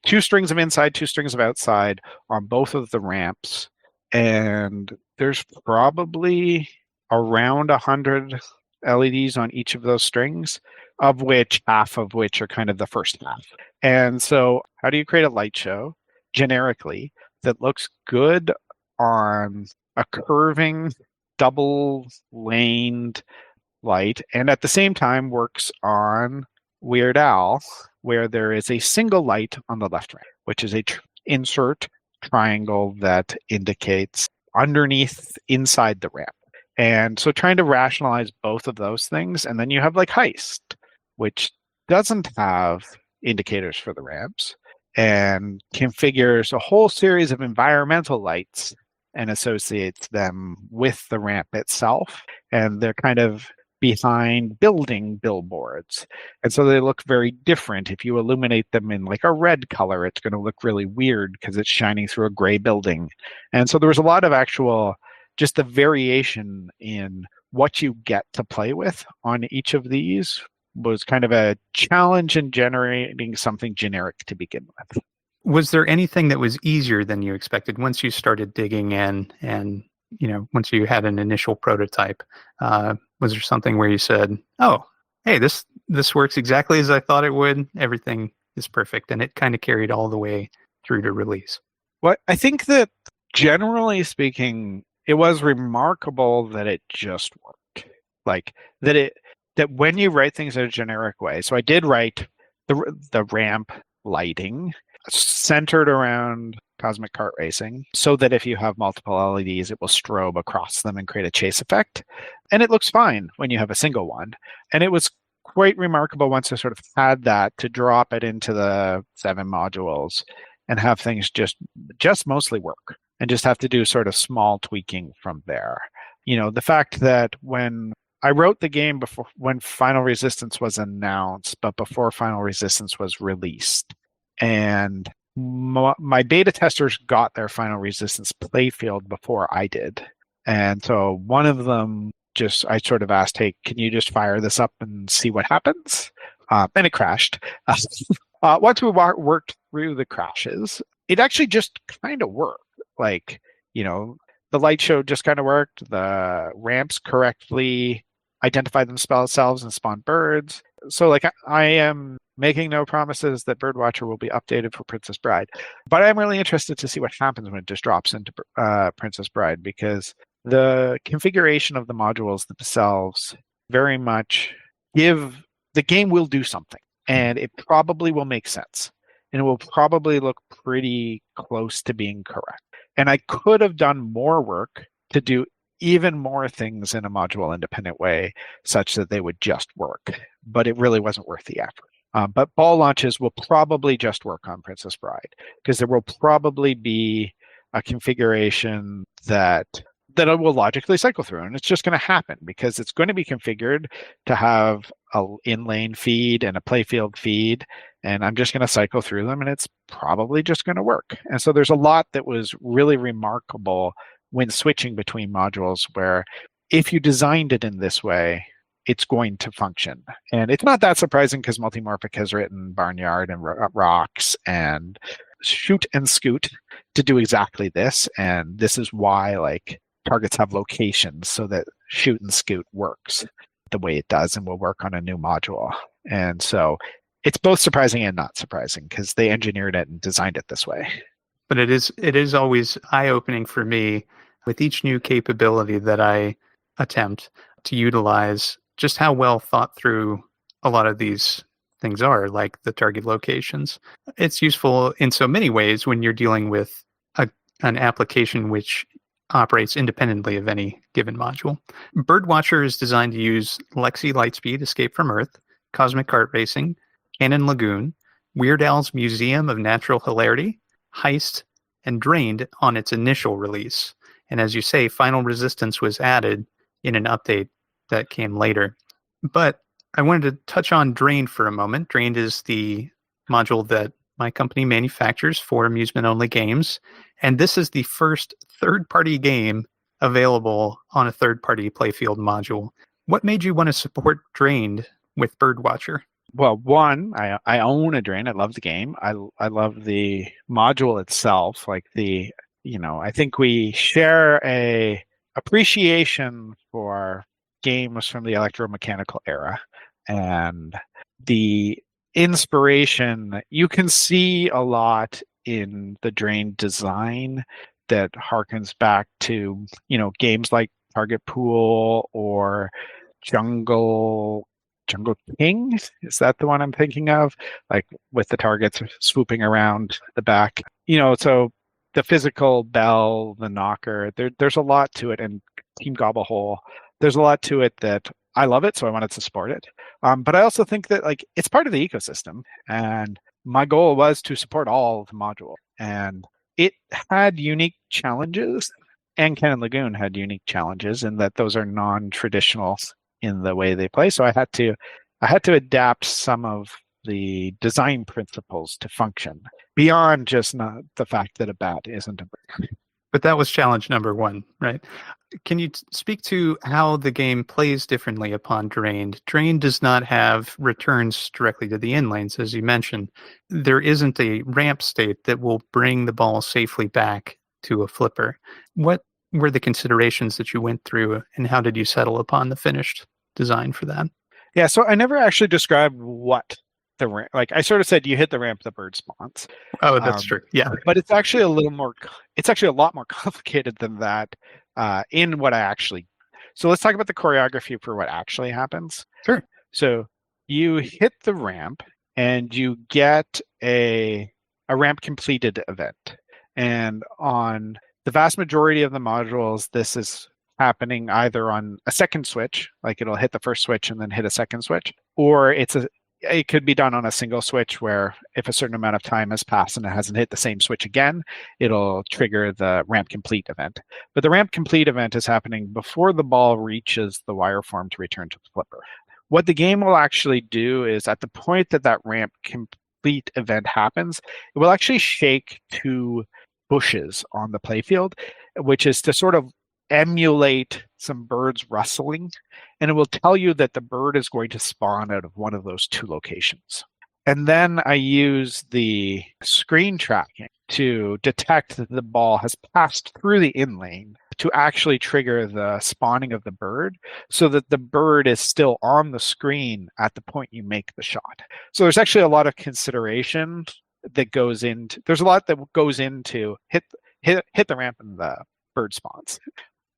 2 strings of inside, 2 strings of outside on both of the ramps. And there's probably around 100 LEDs on each of those strings, of which half of which are kind of the first half. And so how do you create a light show generically that looks good on a curving, double-laned light, and at the same time works on Weird Al, where there is a single light on the left ramp, which is a insert triangle that indicates underneath inside the ramp. And so trying to rationalize both of those things, and then you have Heist, which doesn't have indicators for the ramps and configures a whole series of environmental lights and associates them with the ramp itself. And they're kind of behind building billboards. And so they look very different. If you illuminate them in like a red color, it's going to look really weird because it's shining through a gray building. And so there was a lot of actual, just the variation in what you get to play with on each of these was kind of a challenge in generating something generic to begin with. Was there anything that was easier than you expected once you started digging in and, once you had an initial prototype? Was there something where you said, oh, hey, this works exactly as I thought it would. Everything is perfect. And it kind of carried all the way through to release. Well, I think that generally speaking, it was remarkable that it just worked. Like that when you write things in a generic way. So I did write the ramp lighting centered around cosmic kart racing so that if you have multiple LEDs, it will strobe across them and create a chase effect. And it looks fine when you have a single one. And it was quite remarkable once I sort of had that to drop it into the 7 modules and have things just mostly work and just have to do sort of small tweaking from there. The fact that when I wrote the game when Final Resistance was announced, but before Final Resistance was released, and my beta testers got their Final Resistance playfield before I did. And so one of them I sort of asked, hey, can you just fire this up and see what happens? And it crashed. Once we worked through the crashes, it actually just kind of worked. Like, the light show just kind of worked. The ramps correctly identify themselves and spawn birds. So like I am making no promises that Birdwatcher will be updated for Princess Bride, but I'm really interested to see what happens when it just drops into Princess Bride, because the configuration of the modules themselves very much the game will do something, and it probably will make sense, and it will probably look pretty close to being correct. And I could have done more work to do even more things in a module independent way such that they would just work, but it really wasn't worth the effort. But ball launches will probably just work on Princess Bride, because there will probably be a configuration that it will logically cycle through, and it's just going to happen because it's going to be configured to have an in-lane feed and a playfield feed, and I'm just going to cycle through them, and it's probably just going to work. And so there's a lot that was really remarkable when switching between modules, where if you designed it in this way, it's going to function. And it's not that surprising because Multimorphic has written Barnyard and Rocks and Shoot and Scoot to do exactly this. And this is why like targets have locations so that Shoot and Scoot works the way it does and will work on a new module. And so it's both surprising and not surprising because they engineered it and designed it this way. But it is always eye-opening for me with each new capability that I attempt to utilize, just how well thought through a lot of these things are, like the target locations. It's useful in so many ways when you're dealing with an application which operates independently of any given module. Birdwatcher is designed to use Lexi Lightspeed Escape from Earth, Cosmic Kart Racing, Cannon Lagoon, Weird Al's Museum of Natural Hilarity, Heist, and Drained on its initial release. And as you say, Final Resistance was added in an update that came later. But I wanted to touch on Drained for a moment. Drained is the module that my company manufactures for amusement-only games. And this is the first third-party game available on a third-party playfield module. What made you want to support Drained with Birdwatcher? Well, one, I own a Drain. I love the game. I love the module itself. Like I think we share a appreciation for games from the electromechanical era, and the inspiration you can see a lot in the Drain design that harkens back to games like Target Pool or Jungle King. Is that the one I'm thinking of? Like with the targets swooping around the back. So the physical bell, the knocker, there's a lot to it, and Team Gobblehole, there's a lot to it that I love it, so I wanted to support it. But I also think that it's part of the ecosystem, and my goal was to support all of the modules. And it had unique challenges, and Cannon Lagoon had unique challenges in that those are non-traditional in the way they play. So I had to adapt some of the design principles to function beyond just not the fact that a bat isn't a bird. But that was challenge number one, right? Can you speak to how the game plays differently upon drained? Drained does not have returns directly to the in lanes, as you mentioned. There isn't a ramp state that will bring the ball safely back to a flipper. What were the considerations that you went through, and how did you settle upon the finished design for that? Yeah, so I never actually described what the ramp, like I sort of said, you hit the ramp, the bird spawns. Oh, that's true. Yeah. But it's actually a lot more complicated than that in what I actually. So let's talk about the choreography for what actually happens. Sure. So you hit the ramp and you get a ramp completed event. And on the vast majority of the modules, this is happening either on a second switch, like it'll hit the first switch and then hit a second switch, or it could be done on a single switch where if a certain amount of time has passed and it hasn't hit the same switch again, it'll trigger the ramp complete event. But the ramp complete event is happening before the ball reaches the wire form to return to the flipper. What the game will actually do is at the point that ramp complete event happens, it will actually shake two bushes on the playfield, which is to sort of emulate some birds rustling, and it will tell you that the bird is going to spawn out of one of those two locations. And then I use the screen tracking to detect that the ball has passed through the in lane to actually trigger the spawning of the bird so that the bird is still on the screen at the point you make the shot. So there's actually a lot of consideration that goes into, there's a lot that goes into hit the ramp and the bird spawns.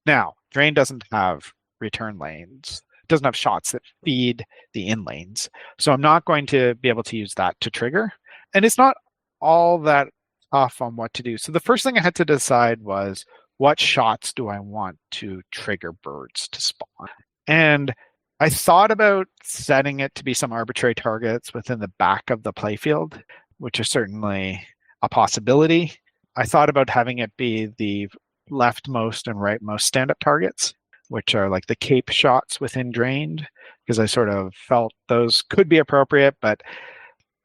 Now, Drain doesn't have return lanes. It doesn't have shots that feed the in lanes. So I'm not going to be able to use that to trigger. And it's not all that tough on what to do. So the first thing I had to decide was, what shots do I want to trigger birds to spawn? And I thought about setting it to be some arbitrary targets within the back of the playfield, which is certainly a possibility. I thought about having it be the leftmost and rightmost stand-up targets, which are like the cape shots within Drained, because I sort of felt those could be appropriate, but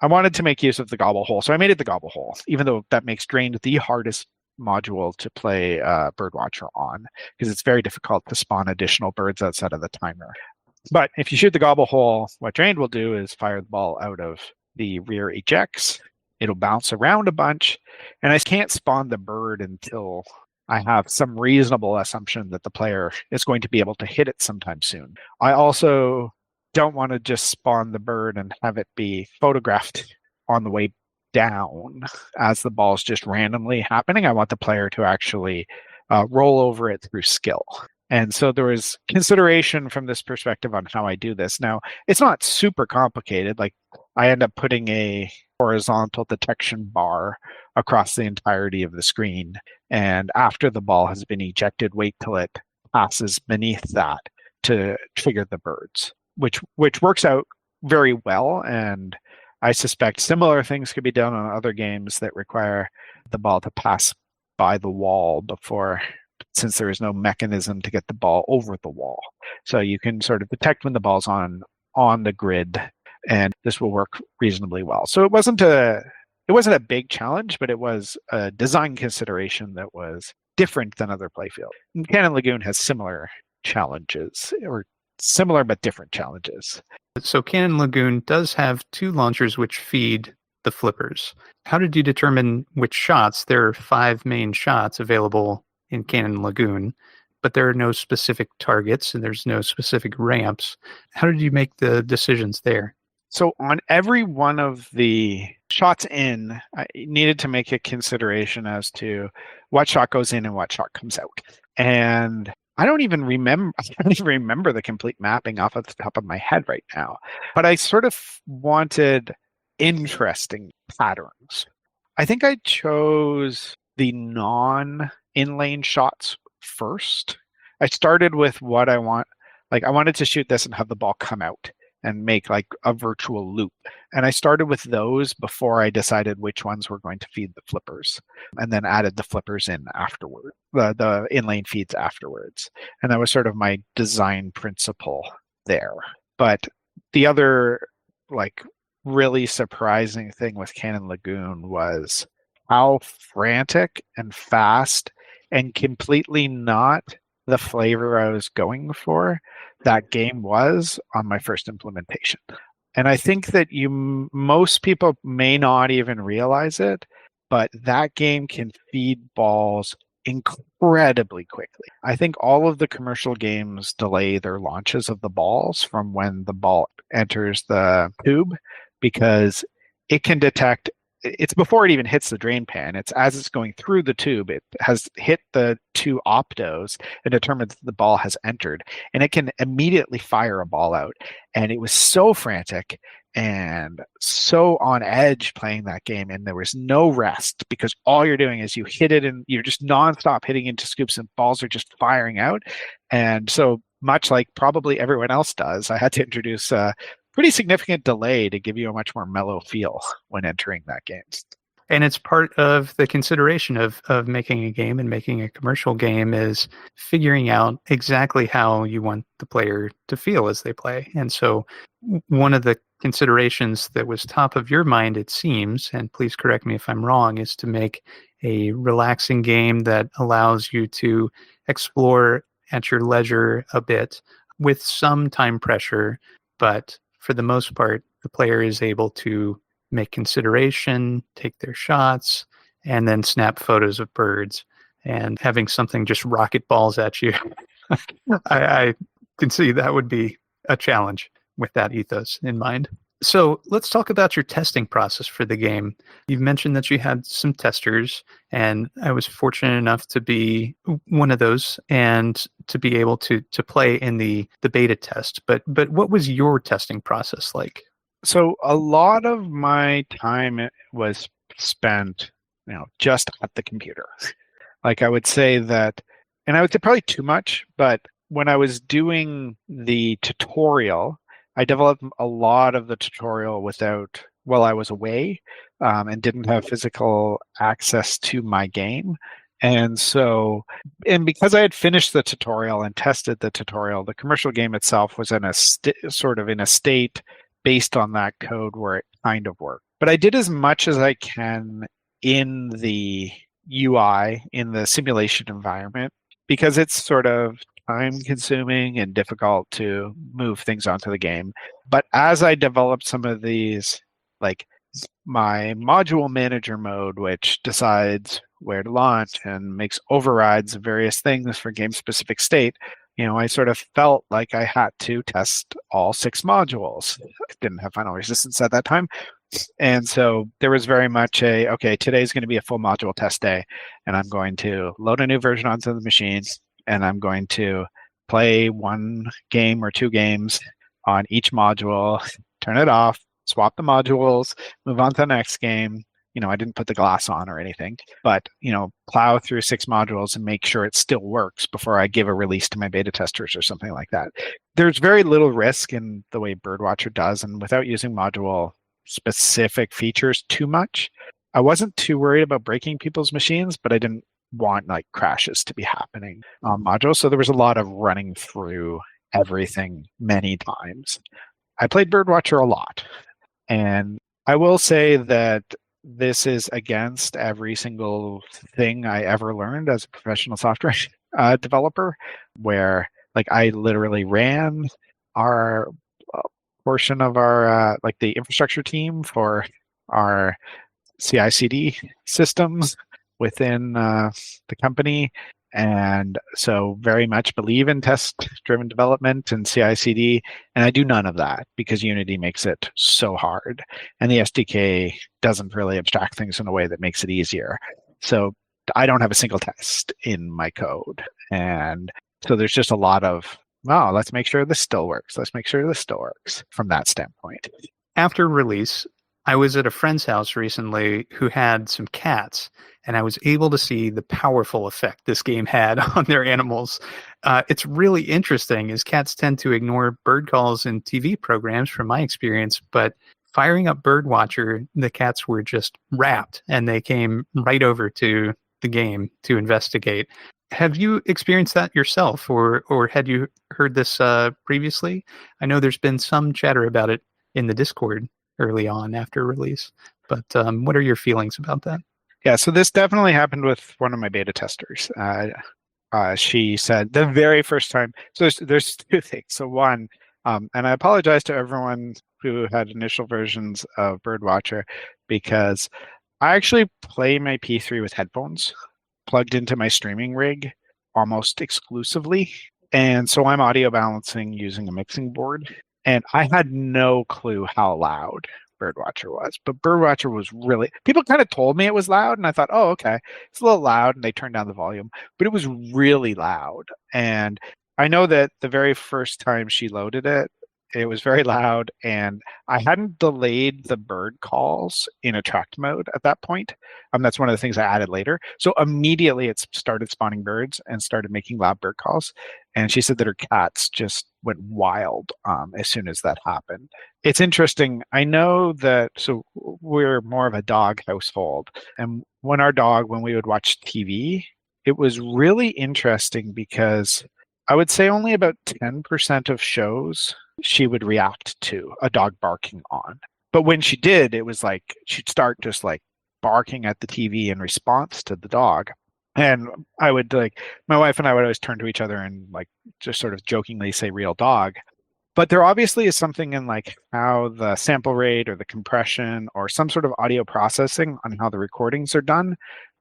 I wanted to make use of the gobble hole. So I made it the gobble hole, even though that makes Drained the hardest module to play Birdwatcher on, because it's very difficult to spawn additional birds outside of the timer. But if you shoot the gobble hole, what Drained will do is fire the ball out of the rear ejects. It'll bounce around a bunch, and I can't spawn the bird until I have some reasonable assumption that the player is going to be able to hit it sometime soon. I also don't want to just spawn the bird and have it be photographed on the way down as the ball is just randomly happening. I want the player to actually roll over it through skill. And so there was consideration from this perspective on how I do this. Now, it's not super complicated. Like, I end up putting a horizontal detection bar across the entirety of the screen. And after the ball has been ejected, wait till it passes beneath that to trigger the birds, which works out very well. And I suspect similar things could be done on other games that require the ball to pass by the wall before, since there is no mechanism to get the ball over the wall. So you can sort of detect when the ball's on the grid, and this will work reasonably well. So it wasn't a big challenge, but it was a design consideration that was different than other playfields. And Cannon Lagoon has similar challenges, or similar but different challenges. So Cannon Lagoon does have two launchers which feed the flippers. How did you determine which shots? There are 5 main shots available in Cannon Lagoon, but there are no specific targets and there's no specific ramps. How did you make the decisions there? So on every one of the shots in, I needed to make a consideration as to what shot goes in and what shot comes out. And I don't even remember the complete mapping off of the top of my head right now. But I sort of wanted interesting patterns. I think I chose the non-in-lane shots first. I started with what I want. Like, I wanted to shoot this and have the ball come out and make like a virtual loop. And I started with those before I decided which ones were going to feed the flippers, and then added the flippers in afterward, the in-lane feeds afterwards. And that was sort of my design principle there. But the other like really surprising thing with Cannon Lagoon was how frantic and fast and completely not the flavor I was going for that game was on my first implementation. And I think that most people may not even realize it, but that game can feed balls incredibly quickly. I think all of the commercial games delay their launches of the balls from when the ball enters the tube because it can detect it's before it even hits the drain pan. It's as it's going through the tube, it has hit the two optos and determined that the ball has entered. And it can immediately fire a ball out. And it was so frantic and so on edge playing that game. And there was no rest because all you're doing is you hit it and you're just nonstop hitting into scoops and balls are just firing out. And so much like probably everyone else does, I had to introduce pretty significant delay to give you a much more mellow feel when entering that game. And it's part of the consideration of making a game and making a commercial game is figuring out exactly how you want the player to feel as they play. And so one of the considerations that was top of your mind, it seems, and please correct me if I'm wrong, is to make a relaxing game that allows you to explore at your leisure a bit with some time pressure, but for the most part, the player is able to make consideration, take their shots, and then snap photos of birds. And having something just rocket balls at you, I can see that would be a challenge with that ethos in mind. So let's talk about your testing process for the game. You've mentioned that you had some testers, and I was fortunate enough to be one of those and to be able to play in the beta test. But what was your testing process like? So a lot of my time was spent, just at the computer. Like I would say that, and I would say probably too much, but when I was doing the tutorial, I developed a lot of the tutorial while I was away and didn't have physical access to my game. And because I had finished the tutorial and tested the tutorial, the commercial game itself was in a state based on that code where it kind of worked. But I did as much as I can in the UI, in the simulation environment, because it's sort of time consuming and difficult to move things onto the game. But as I developed some of these, like my module manager mode, which decides where to launch and makes overrides of various things for game specific state, I sort of felt like I had to test all 6 modules. I didn't have final resistance at that time. And so there was very much okay, today's going to be a full module test day, and I'm going to load a new version onto the machine, and I'm going to play 1 game or 2 games on each module, turn it off, swap the modules, move on to the next game. I didn't put the glass on or anything, but, plow through 6 modules and make sure it still works before I give a release to my beta testers or something like that. There's very little risk in the way Birdwatcher does, and without using module specific features too much, I wasn't too worried about breaking people's machines, but I didn't want crashes to be happening on modules. So there was a lot of running through everything many times. I played Birdwatcher a lot, and I will say that this is against every single thing I ever learned as a professional software developer, where I literally ran our portion of our the infrastructure team for our CI/CD systems within the company. And so very much believe in test-driven development and CI/CD, and I do none of that because Unity makes it so hard, and the SDK doesn't really abstract things in a way that makes it easier. So I don't have a single test in my code, and so there's just a lot of, let's make sure this still works. Let's make sure this still works from that standpoint. After release, I was at a friend's house recently who had some cats, and I was able to see the powerful effect this game had on their animals. It's really interesting, as cats tend to ignore bird calls in TV programs from my experience, but firing up Birdwatcher, the cats were just rapt, and they came right over to the game to investigate. Have you experienced that yourself, or had you heard this previously? I know there's been some chatter about it in the Discord early on after release, but what are your feelings about that? Yeah, so this definitely happened with one of my beta testers. She said the very first time. So there's two things. So one, and I apologize to everyone who had initial versions of Birdwatcher, because I actually play my P3 with headphones plugged into my streaming rig almost exclusively. And so I'm audio balancing using a mixing board. And I had no clue how loud Birdwatcher was. But Birdwatcher was really, people kind of told me it was loud. And I thought, oh, okay, it's a little loud. And they turned down the volume. But it was really loud. And I know that the very first time she loaded it, it was very loud, and I hadn't delayed the bird calls in attract mode at that point. That's one of the things I added later. So immediately it started spawning birds and started making loud bird calls. And she said that her cats just went wild as soon as that happened. It's interesting. I know that, so we're more of a dog household. And when we would watch TV, it was really interesting because I would say only about 10% of shows she would react to a dog barking on. But when she did, it was like she'd start just like barking at the TV in response to the dog. And I would my wife and I would always turn to each other and like just sort of jokingly say real dog. But there obviously is something in like how the sample rate or the compression or some sort of audio processing on how the recordings are done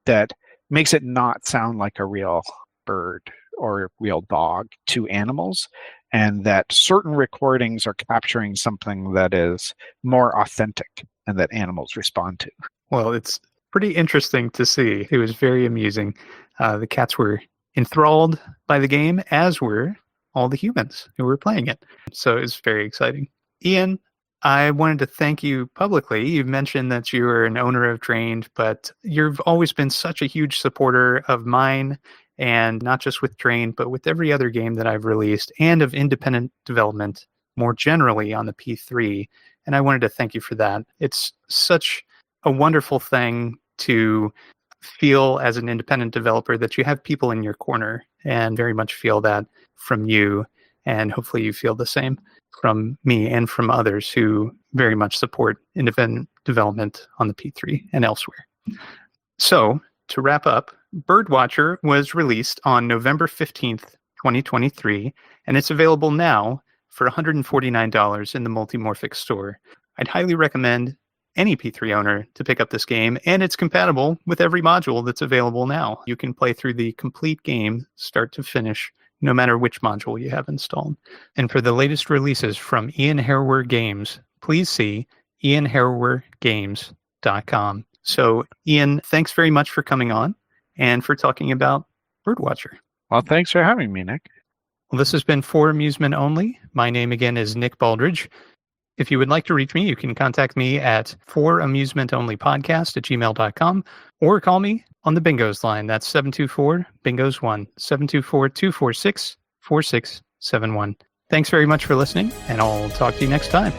that makes it not sound like a real bird or a real dog to animals, and that certain recordings are capturing something that is more authentic and that animals respond to. Well, it's pretty interesting to see. It was very amusing. The cats were enthralled by the game, as were all the humans who were playing it. So it's very exciting. Ian, I wanted to thank you publicly. You've mentioned that you are an owner of Trained, but you've always been such a huge supporter of mine, and not just with Trained, but with every other game that I've released, and of independent development more generally on the P3. And I wanted to thank you for that. It's such a wonderful thing to feel as an independent developer that you have people in your corner, and very much feel that from you. And hopefully you feel the same from me and from others who very much support independent development on the P3 and elsewhere. So to wrap up, Birdwatcher was released on November 15th, 2023, and it's available now for $149 in the Multimorphic store. I'd highly recommend any P3 owner to pick up this game, and it's compatible with every module that's available now. You can play through the complete game, start to finish, no matter which module you have installed. And for the latest releases from Ian Harrower Games, please see ianharrowergames.com. So, Ian, thanks very much for coming on and for talking about Birdwatcher. Well, thanks for having me, Nick. Well, this has been For Amusement Only. My name again is Nick Baldridge. If you would like to reach me, you can contact me at foramusementonlypodcast@gmail.com or call me on the Bingos line. That's 724-BINGOS1, 724-246-4671. Thanks very much for listening, and I'll talk to you next time.